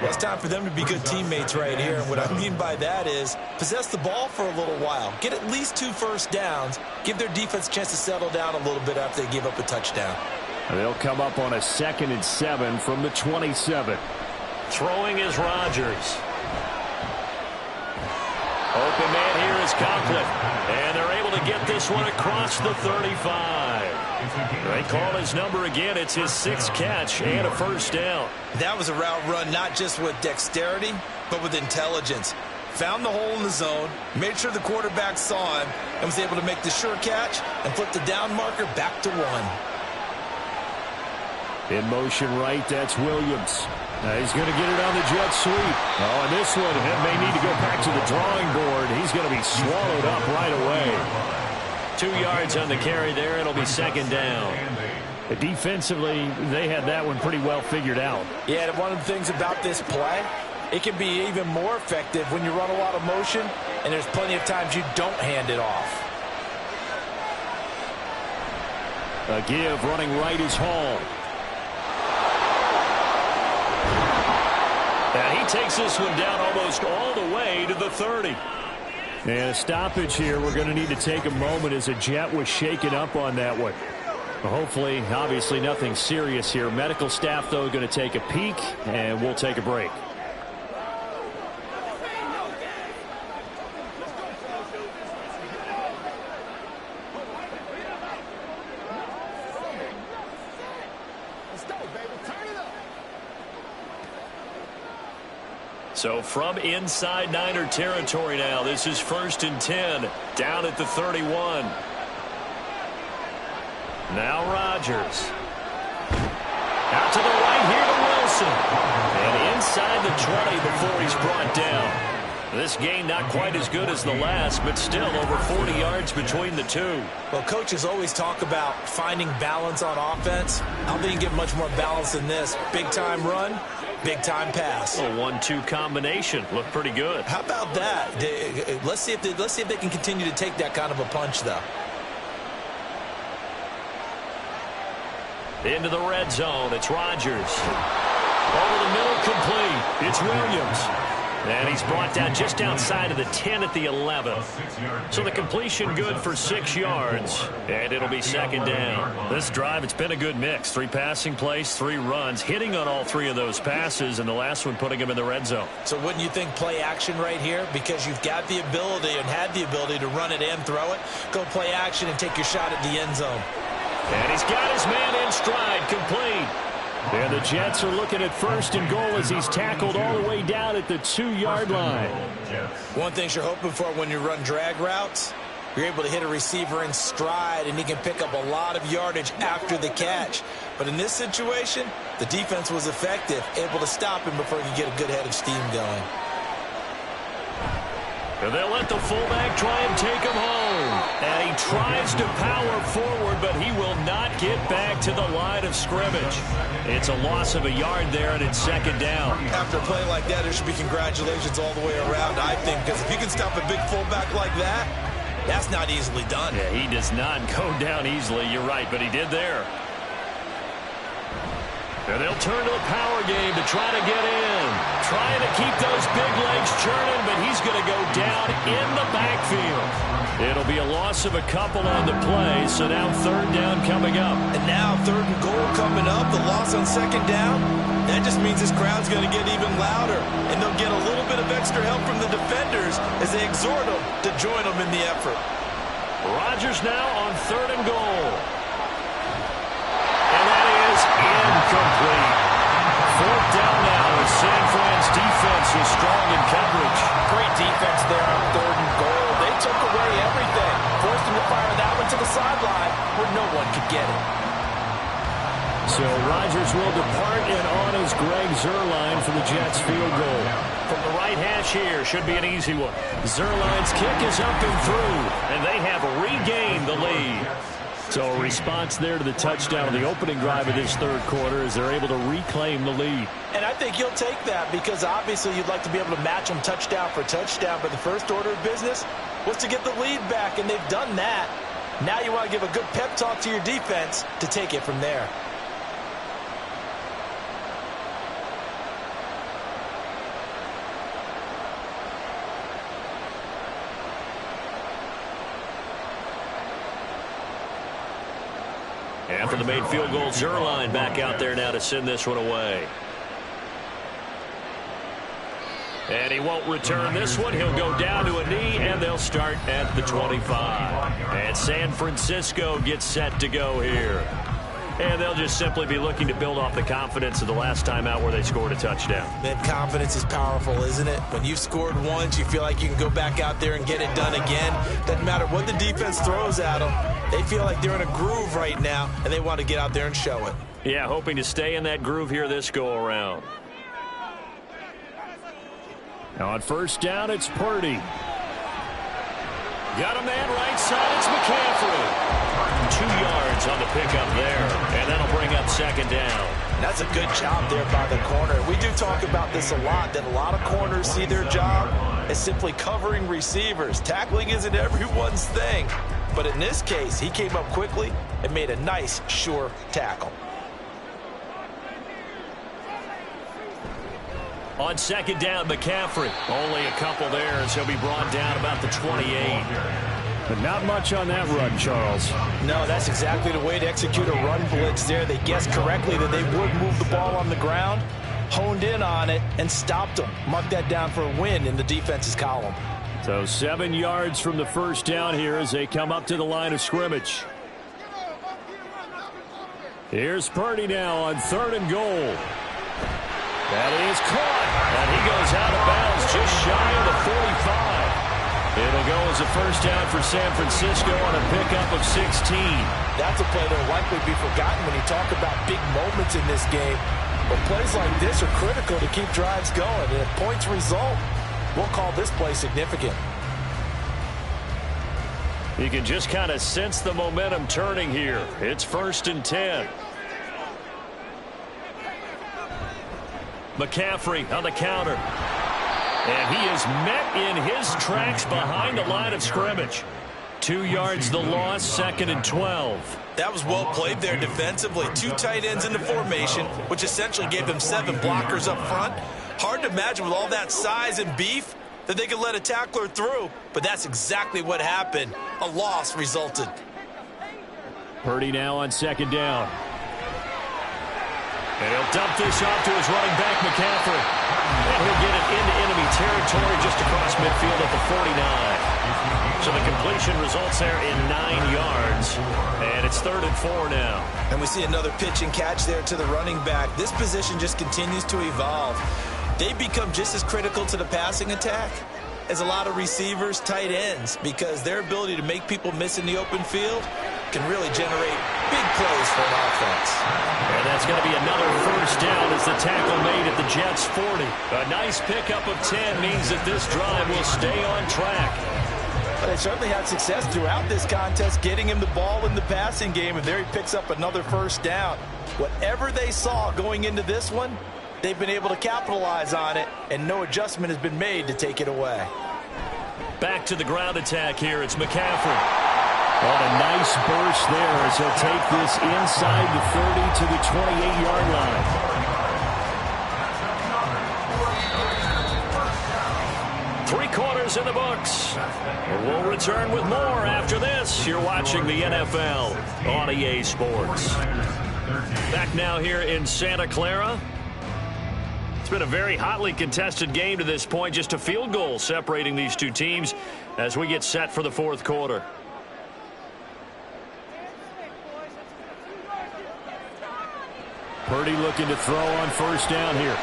It's time for them to be good teammates right here. And what I mean by that is possess the ball for a little while. Get at least 2 first downs. Give their defense a chance to settle down a little bit after they give up a touchdown. They'll come up on a 2nd and 7 from the 27. Throwing is Rodgers. Open man here is Conklin. And they're able to get this one across the 35. They call his number again. It's his 6th catch and a first down. That was a route run not just with dexterity, but with intelligence. Found the hole in the zone, made sure the quarterback saw him, and was able to make the sure catch and flip the down marker back to 1. In motion right, that's Williams. He's going to get it on the jet sweep. Oh, and this one may need to go back to the drawing board. He's going to be swallowed up right away. 2 yards on the carry there. It'll be second down. Defensively, they had that one pretty well figured out. Yeah, and one of the things about this play, it can be even more effective when you run a lot of motion, and there's plenty of times you don't hand it off. A give running right is Hall. And he takes this one down almost all the way to the 30. And a stoppage here. We're going to need to take a moment as a Jet was shaken up on that one. Hopefully, obviously nothing serious here. Medical staff, though, going to take a peek, and we'll take a break. So from inside Niner territory now, this is 1st and 10, down at the 31. Now Rodgers. Out to the right here to Wilson. And inside the 20 before he's brought down. This game not quite as good as the last, but still over 40 yards between the two. Well, coaches always talk about finding balance on offense. I don't think you get much more balance than this. Big-time run, big-time pass. A 1-2 combination. Looked pretty good. How about that? Let's see if they can continue to take that kind of a punch, though. Into the red zone. It's Rodgers. Over the middle, complete. It's Williams. And he's brought down just outside of the 10 at the 11. So the completion good for 6 yards, and it'll be second down. This drive, it's been a good mix. 3 passing plays, 3 runs, hitting on all 3 of those passes, and the last one putting him in the red zone. So wouldn't you think play action right here? Because you've got the ability and had the ability to run it and throw it. Go play action and take your shot at the end zone. And he's got his man in stride, complete. And the Jets are looking at first and goal as he's tackled all the way down at the 2-yard line. One thing you're hoping for when you run drag routes, you're able to hit a receiver in stride, and he can pick up a lot of yardage after the catch. But in this situation, the defense was effective, able to stop him before he could get a good head of steam going. And they'll let the fullback try and take him home. And he tries to power forward, but he will not get back to the line of scrimmage. It's a loss of a yard there, and it's second down. After a play like that, there should be congratulations all the way around, I think, because if you can stop a big fullback like that, that's not easily done. Yeah, he does not go down easily. You're right, but he did there. And they'll turn to the power game to try to get in. Trying to keep those big legs churning, but he's going to go down in the backfield. It'll be a loss of a couple on the play, so now third down coming up. And now third and goal coming up, the loss on second down. That just means this crowd's going to get even louder, and they'll get a little bit of extra help from the defenders as they exhort them to join them in the effort. Rodgers now on third and goal. And that is incomplete. Fourth down now as San Fran's defense is strong in coverage. Great defense there on third and goal. They took away everything, forced him to fire that one to the sideline where no one could get it. So Rodgers will depart, and on is Greg Zuerlein for the Jets field goal. From the right hash here, should be an easy one. Zuerlein's kick is up and through, and they have regained the lead. So a response there to the touchdown of the opening drive of this third quarter as they're able to reclaim the lead. And I think you'll take that because obviously you'd like to be able to match them touchdown for touchdown, but the first order of business was to get the lead back, and they've done that. Now you want to give a good pep talk to your defense to take it from there. After the made field goal, Zuerlein back out there now to send this one away. And he won't return this one. He'll go down to a knee, and they'll start at the 25. And San Francisco gets set to go here. And they'll just simply be looking to build off the confidence of the last time out where they scored a touchdown. That confidence is powerful, isn't it? When you've scored once, you feel like you can go back out there and get it done again. Doesn't matter what the defense throws at them. They feel like they're in a groove right now, and they want to get out there and show it. Yeah, hoping to stay in that groove here this go-around. Now on first down, it's Purdy. Got a man right side, it's McCaffrey. 2 yards on the pickup there, and that'll bring up second down. That's a good job there by the corner. We do talk about this a lot, that a lot of corners see their job as simply covering receivers. Tackling isn't everyone's thing. But in this case, he came up quickly and made a nice, sure tackle. On second down, McCaffrey. Only a couple there as he'll be brought down about the 28. But not much on that run, Charles. No, that's exactly the way to execute a run blitz there. They guessed correctly that they would move the ball on the ground, honed in on it, and stopped them. Mark that down for a win in the defense's column. So 7 yards from the first down here as they come up to the line of scrimmage. Here's Purdy now on third and goal. That is caught, and he goes out of bounds just shy of the 45. It'll go as a first down for San Francisco on a pickup of 16. That's a play that will likely be forgotten when you talk about big moments in this game. But plays like this are critical to keep drives going. And if points result, we'll call this play significant. You can just kind of sense the momentum turning here. It's 1st and 10. McCaffrey on the counter. And he is met in his tracks behind the line of scrimmage. 2 yards the loss, 2nd and 12. That was well played there defensively. 2 tight ends in the formation, which essentially gave them 7 blockers up front. Hard to imagine with all that size and beef that they could let a tackler through, but that's exactly what happened. A loss resulted. Purdy now on second down. And he'll dump this off to his running back, McCaffrey. And he'll get it into enemy territory just across midfield at the 49. So the completion results there in 9 yards. And it's 3rd and 4 now. And we see another pitch and catch there to the running back. This position just continues to evolve. They become just as critical to the passing attack as a lot of receivers, tight ends, because their ability to make people miss in the open field can really generate big plays for an offense. And that's going to be another first down as the tackle made at the Jets' 40. A nice pickup of 10 means that this drive will stay on track. But they certainly had success throughout this contest, getting him the ball in the passing game, and there he picks up another first down. Whatever they saw going into this one, they've been able to capitalize on it, and no adjustment has been made to take it away. Back to the ground attack here. It's McCaffrey. On a nice burst there as he'll take this inside the 30 to the 28-yard line. Three-quarters in the books. We'll return with more after this. You're watching the NFL on EA Sports. Back now here in Santa Clara. It's been a very hotly contested game to this point. Just a field goal separating these two teams as we get set for the fourth quarter. Purdy looking to throw on first down here.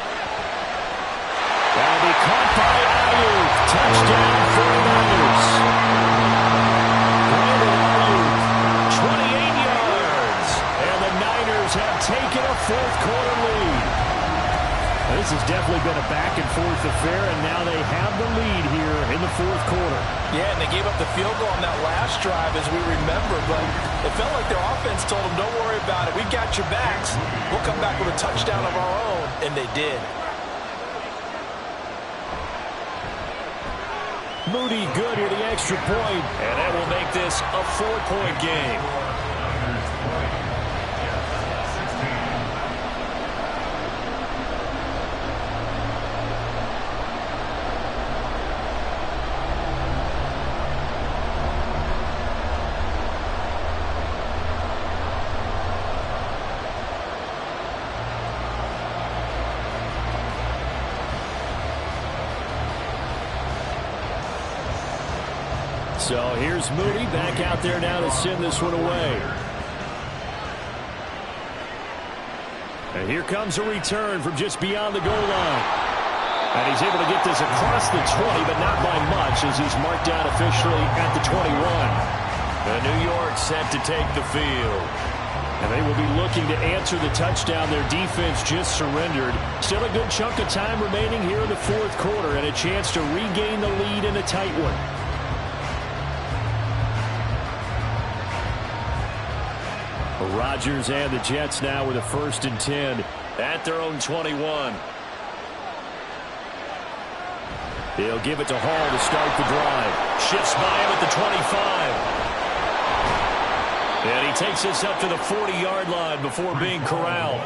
That'll be caught by Ayuk. Touchdown for the Niners. Ayuk, 28 yards. And the Niners have taken a fourth quarter lead. This has definitely been a back-and-forth affair, and now they have the lead here in the fourth quarter. Yeah, and they gave up the field goal on that last drive, as we remember, but it felt like their offense told them, don't worry about it. We got your backs. We'll come back with a touchdown of our own, and they did. Moody good here, the extra point, and that will make this a 4-point game. So here's Moody back out there now to send this one away. And here comes a return from just beyond the goal line. And he's able to get this across the 20, but not by much as he's marked down officially at the 21. New York set to take the field. And they will be looking to answer the touchdown their defense just surrendered. Still a good chunk of time remaining here in the fourth quarter and a chance to regain the lead in a tight one. Rodgers and the Jets now with a 1st and 10 at their own 21. They'll give it to Hall to start the drive. Shifts by him at the 25. And he takes this up to the 40-yard line before being corralled.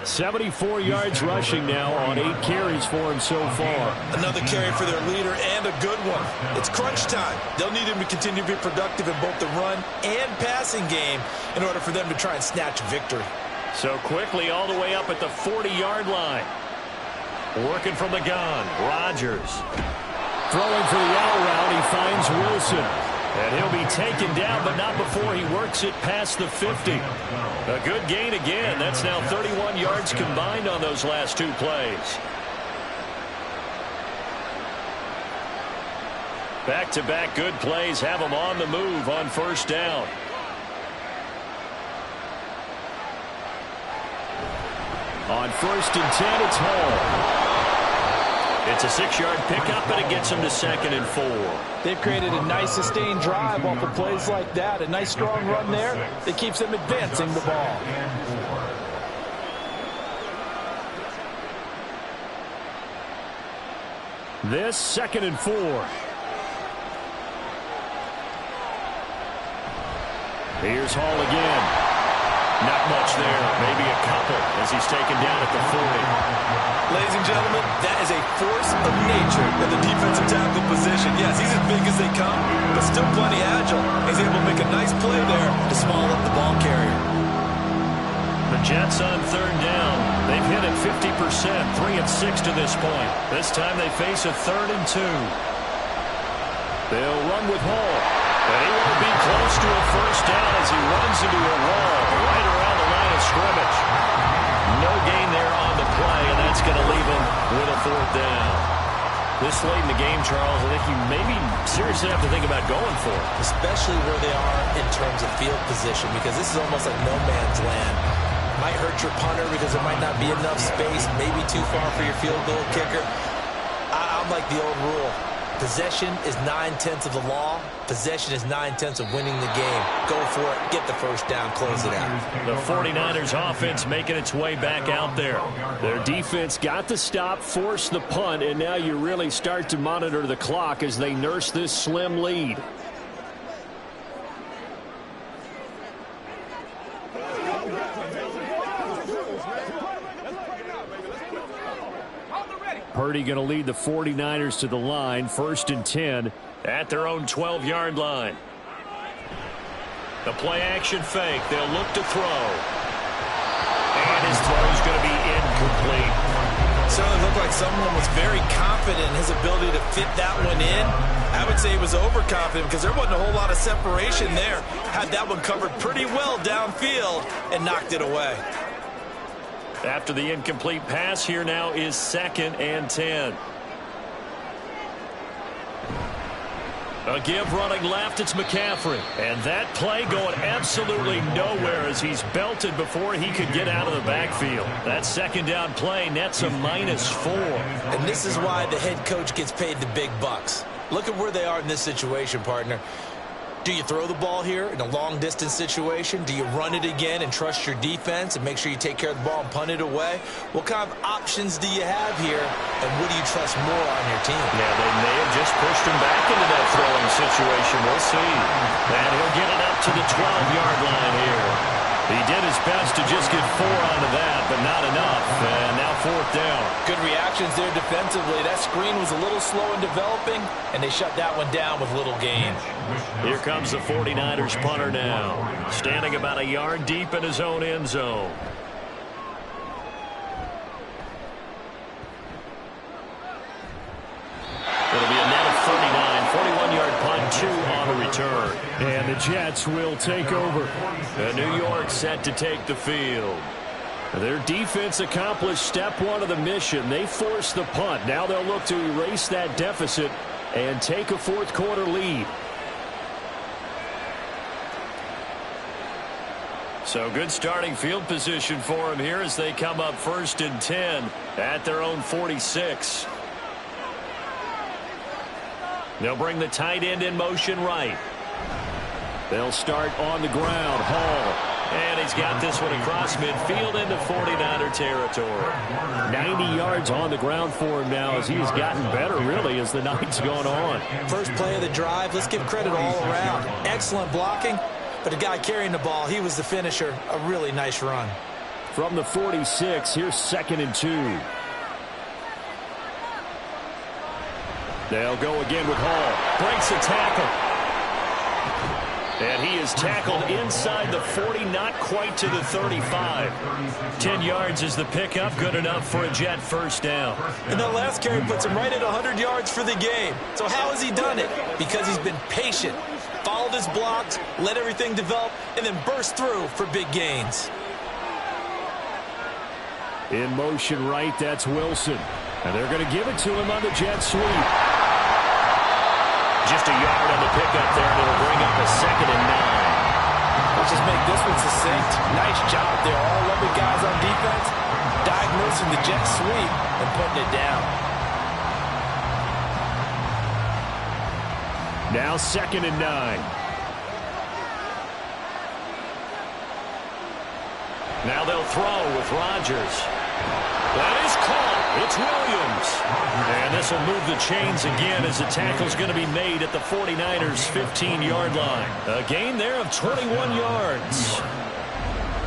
74 yards rushing now on 8 carries for him so far. Another carry for their leader and a good one. It's crunch time. They'll need him to continue to be productive in both the run and passing game in order for them to try and snatch victory. So quickly all the way up at the 40-yard line. Working from the gun, Rodgers. Throwing for the out route, he finds Wilson. And he'll be taken down, but not before he works it past the 50. A good gain again. That's now 31 yards combined on those last 2 plays. Back-to-back good plays have him on the move on first down. On 1st and 10, it's Hall. It's a 6-yard pickup, and it gets him to 2nd and 4. They've created a nice sustained drive off of plays like that. A nice strong run there that keeps them advancing the ball. This 2nd and 4. Here's Hall again. Not much there. Maybe a couple as he's taken down at the 40. Ladies and gentlemen, that is a force of nature in the defensive tackle position. Yes, he's as big as they come, but still plenty agile. He's able to make a nice play there to small up the ball carrier. The Jets on third down. They've hit it 50%, 3 of 6 to this point. This time they face a 3rd and 2. They'll run with Hall. And he will be close to a first down as he runs into a wall right around the line of scrimmage. No gain there on the play, and that's going to leave him with a 4th down. This late in the game, Charles, I think you maybe seriously have to think about going for it. Especially where they are in terms of field position, because this is almost like no man's land. Might hurt your punter because there might not be enough space, maybe too far for your field goal kicker. I'm like the old rule. Possession is 9/10 of the law. Possession is 9/10 of winning the game. Go for it. Get the first down. Close it out. The 49ers offense making its way back out there. Their defense got the stop, forced the punt, and now you really start to monitor the clock as they nurse this slim lead. Purdy going to lead the 49ers to the line, 1st and 10 at their own 12-yard line. The play-action fake. They'll look to throw. And his throw is going to be incomplete. Certainly looked like someone was very confident in his ability to fit that one in. I would say he was overconfident because there wasn't a whole lot of separation there. Had that one covered pretty well downfield and knocked it away. After the incomplete pass, here now is 2nd and 10. A give running left, it's McCaffrey. And that play going absolutely nowhere as he's belted before he could get out of the backfield. That 2nd down play nets a -4. And this is why the head coach gets paid the big bucks. Look at where they are in this situation, partner. Do you throw the ball here in a long-distance situation? Do you run it again and trust your defense and make sure you take care of the ball and punt it away? What kind of options do you have here, and what do you trust more on your team? Yeah, they may have just pushed him back into that throwing situation. We'll see. And he'll get it up to the 12-yard line here. He did his best to just get 4 onto that, but not enough. And now 4th down. Good reactions there defensively. That screen was a little slow in developing, and they shut that one down with little gain. Here comes the 49ers punter now, standing about a yard deep in his own end zone. It'll be a net of 39, 41-yard punt, 2 on a return. And the Jets will take over. And New York set to take the field. Their defense accomplished step 1 of the mission. They forced the punt. Now they'll look to erase that deficit and take a 4th quarter lead. So good starting field position for them here as they come up 1st and 10 at their own 46. They'll bring the tight end in motion right. They'll start on the ground. Hall. And he's got this one across midfield into 49er territory. 90 yards on the ground for him now as he has gotten better, really, as the night's gone on. First play of the drive, let's give credit all around. Excellent blocking, but the guy carrying the ball, he was the finisher. A really nice run. From the 46, here's 2nd and 2. They'll go again with Hall. Breaks a tackle. And he is tackled inside the 40, not quite to the 35. 10 yards is the pickup, good enough for a Jet first down. And that last carry puts him right at 100 yards for the game. So how has he done it? Because he's been patient, followed his blocks, let everything develop, and then burst through for big gains. In motion right, that's Wilson. And they're going to give it to him on the jet sweep. Just a yard on the pickup there, and it'll bring up a 2nd and 9. Let's just make this one succinct. Nice job there. All 11 guys on defense diagnosing the jet sweep and putting it down. Now 2nd and 9. Now they'll throw with Rodgers. That is caught. It's Williams. And this will move the chains again as the tackle's going to be made at the 49ers' 15-yard line. A gain there of 21 yards.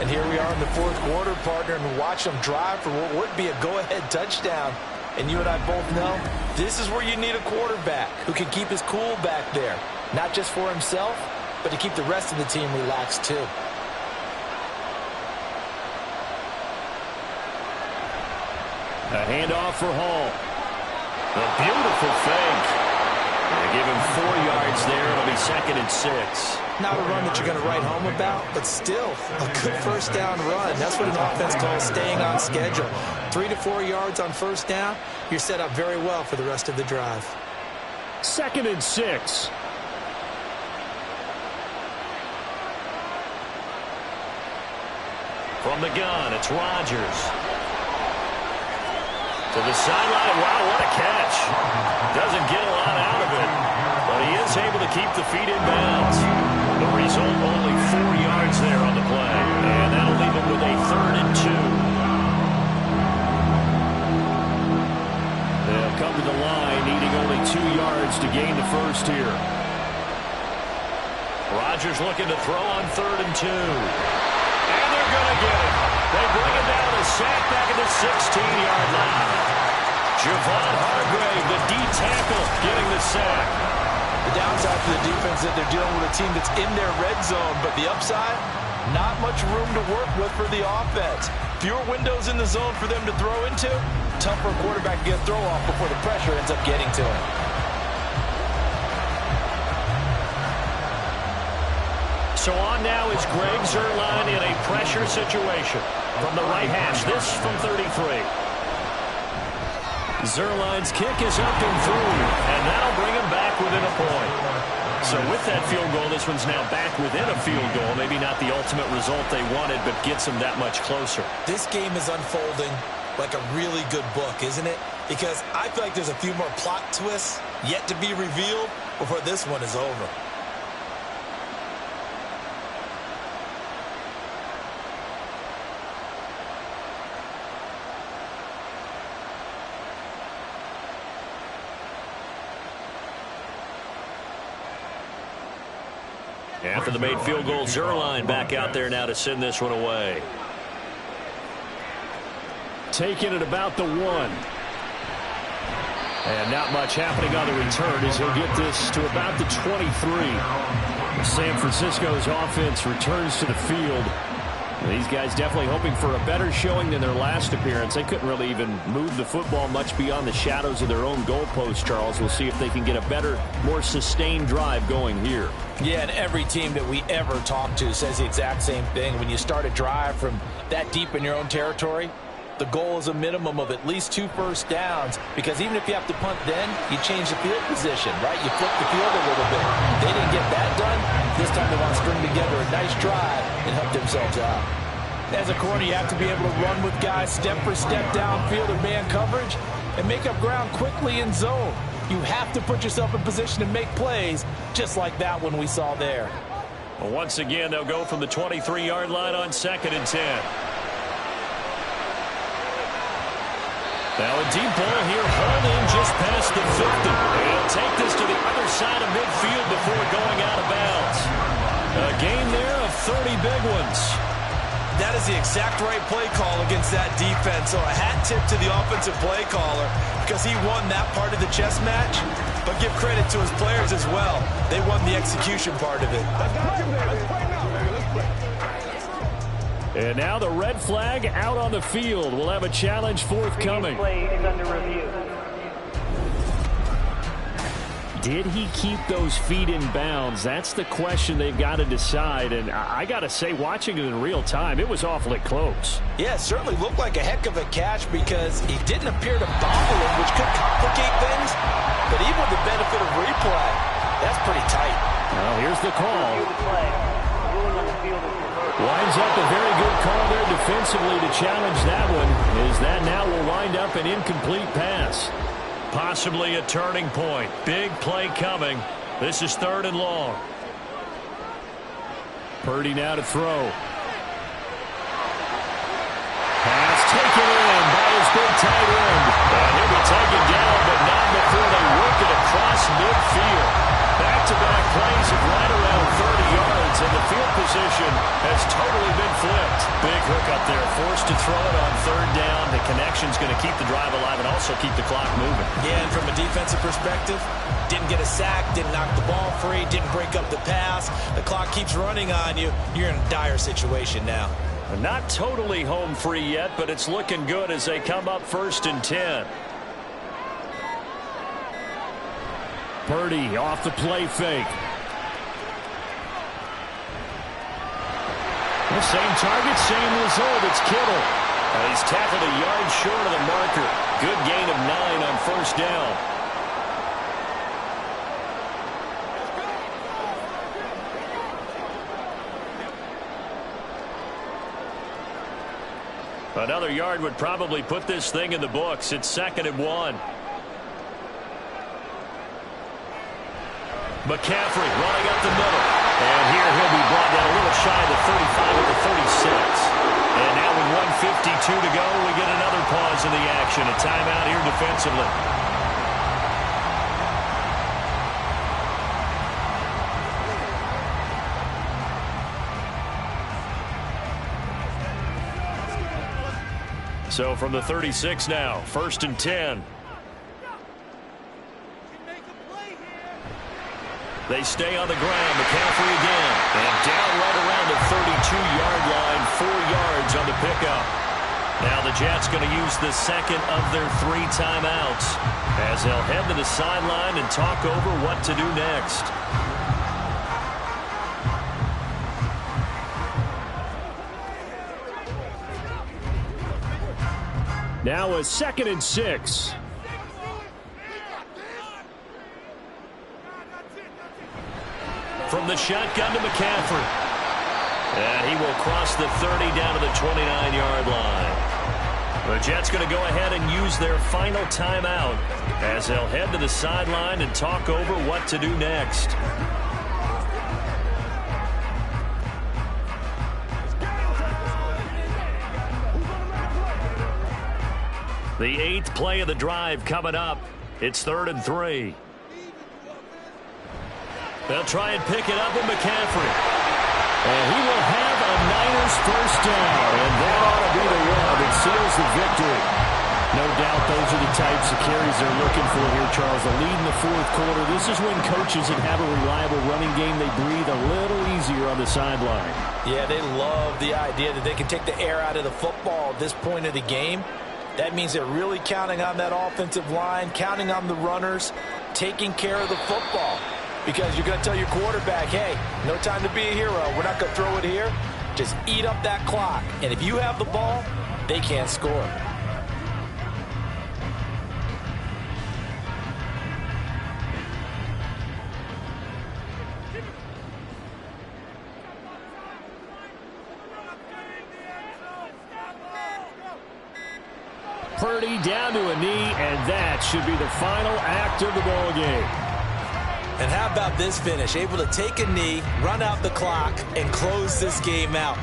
And here we are in the fourth quarter, partner, and watch them drive for what would be a go-ahead touchdown. And you and I both know this is where you need a quarterback who can keep his cool back there, not just for himself, but to keep the rest of the team relaxed too. A handoff for Hall. A beautiful fake. They give him 4 yards there. It'll be 2nd and 6. Not a run that you're going to write home about, but still a good first down run. That's what an offense calls staying on schedule. 3 to 4 yards on first down, you're set up very well for the rest of the drive. 2nd and 6. From the gun, it's Rodgers. To the sideline. Wow, what a catch. Doesn't get a lot out of it, but he is able to keep the feet in bounds. The result, only 4 yards there on the play, and that'll leave him with a 3rd and 2. They'll come to the line, needing only 2 yards to gain the first here. Rodgers looking to throw on 3rd and 2. And they're going to get it. They bring it down, a sack back at the 16-yard line. Javon Hargrave, the D-tackle, getting the sack. The downside for the defense is that they're dealing with a team that's in their red zone, but the upside, not much room to work with for the offense. Fewer windows in the zone for them to throw into. Tough for a quarterback to get throw off before the pressure ends up getting to him. So on now is Greg Zuerlein in a pressure situation. From the right hash, this from 33. Zuerlein's kick is up and through, and that'll bring him back within a point. So with that field goal, this one's now back within a field goal. Maybe not the ultimate result they wanted, but gets them that much closer. This game is unfolding like a really good book, isn't it? Because I feel like there's a few more plot twists yet to be revealed before this one is over. After the made field goal, Zuerlein back out there now to send this one away. Taking it about the 1. And not much happening on the return as he'll get this to about the 23. San Francisco's offense returns to the field. These guys definitely hoping for a better showing than their last appearance. They couldn't really even move the football much beyond the shadows of their own goalpost, Charles. We'll see if they can get a better, more sustained drive going here. Yeah, and every team that we ever talk to says the exact same thing. When you start a drive from that deep in your own territory, the goal is a minimum of at least 2 first downs, because even if you have to punt then, you change the field position, right? You flip the field a little bit. They didn't get that done. This time they want to string together a nice drive and help themselves out. As a corner, you have to be able to run with guys step for step downfield in man coverage and make up ground quickly in zone. You have to put yourself in position to make plays, just like that one we saw there. Well, once again, they'll go from the 23-yard line on 2nd and 10. Now a deep ball here, hauled in just past the 50. They'll take this to the other side of midfield before going out of bounds. A gain there of 30 big ones. That is the exact right play call against that defense. So a hat tip to the offensive play caller, because he won that part of the chess match. But give credit to his players as well. They won the execution part of it. And now the red flag out on the field. We'll have a challenge forthcoming. Play is under review. Did he keep those feet in bounds? That's the question they've got to decide. And I got to say, watching it in real time, it was awfully close. Yeah, it certainly looked like a heck of a catch because he didn't appear to bobble him, which could complicate things. But even with the benefit of replay, that's pretty tight. Well, here's the call. Review the play. Ruling on the field is reversed. Winds up a very good call there defensively to challenge that one, as that now will wind up an incomplete pass. Possibly a turning point. Big play coming. This is 3rd and long. Purdy now to throw. Pass taken in by his big tight end. And he'll be taken down, but not before they work it across midfield. Back-to-back plays of right around 30 yards, and the field position has totally been flipped. Big hook up there, forced to throw it on third down. The connection's going to keep the drive alive and also keep the clock moving. Yeah, and from a defensive perspective, didn't get a sack, didn't knock the ball free, didn't break up the pass. The clock keeps running on you. You're in a dire situation now. Not totally home free yet, but it's looking good as they come up 1st and 10. Purdy off the play fake. The same target, same result. It's Kittle. He's tackled a yard short of the marker. Good gain of 9 on 1st down. Another yard would probably put this thing in the books. It's 2nd and 1. McCaffrey running up the middle. And here he'll be brought down a little shy of the 35 at the 36. And now with 1:52 to go, we get another pause in the action. A timeout here defensively. So from the 36 now, 1st and 10. They stay on the ground. McCaffrey again. And down right around the 32-yard line. 4 yards on the pickup. Now the Jets going to use the second of their 3 timeouts as they'll head to the sideline and talk over what to do next. Now a 2nd and 6. From the shotgun to McCaffrey. And he will cross the 30 down to the 29-yard line. The Jets going to go ahead and use their final timeout as they'll head to the sideline and talk over what to do next. The 8th play of the drive coming up. It's 3rd and 3. They'll try and pick it up with McCaffrey. And he will have a Niners 1st down. And that ought to be the one that seals the victory. No doubt those are the types of carries they're looking for here, Charles. The lead in the 4th quarter. This is when coaches that have a reliable running game, they breathe a little easier on the sideline. Yeah, they love the idea that they can take the air out of the football at this point of the game. That means they're really counting on that offensive line, counting on the runners, taking care of the football. Because you're going to tell your quarterback, hey, no time to be a hero. We're not going to throw it here. Just eat up that clock. And if you have the ball, they can't score. Purdy down to a knee, and that should be the final act of the ball game. And how about this finish? Able to take a knee, run out the clock, and close this game out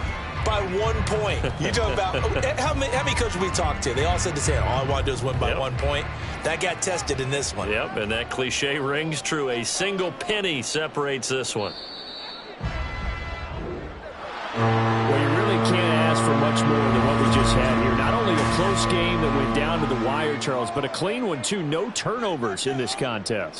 by 1 point. You talk about how many coaches we talked to? They all said the same. All I want to do is win by 1 point. That got tested in this one. Yep, and that cliche rings true. A single penny separates this one. Well, you really can't ask for much more than what we just had here. Not only a close game that went down to the wire, Charles, but a clean one, too. No turnovers in this contest.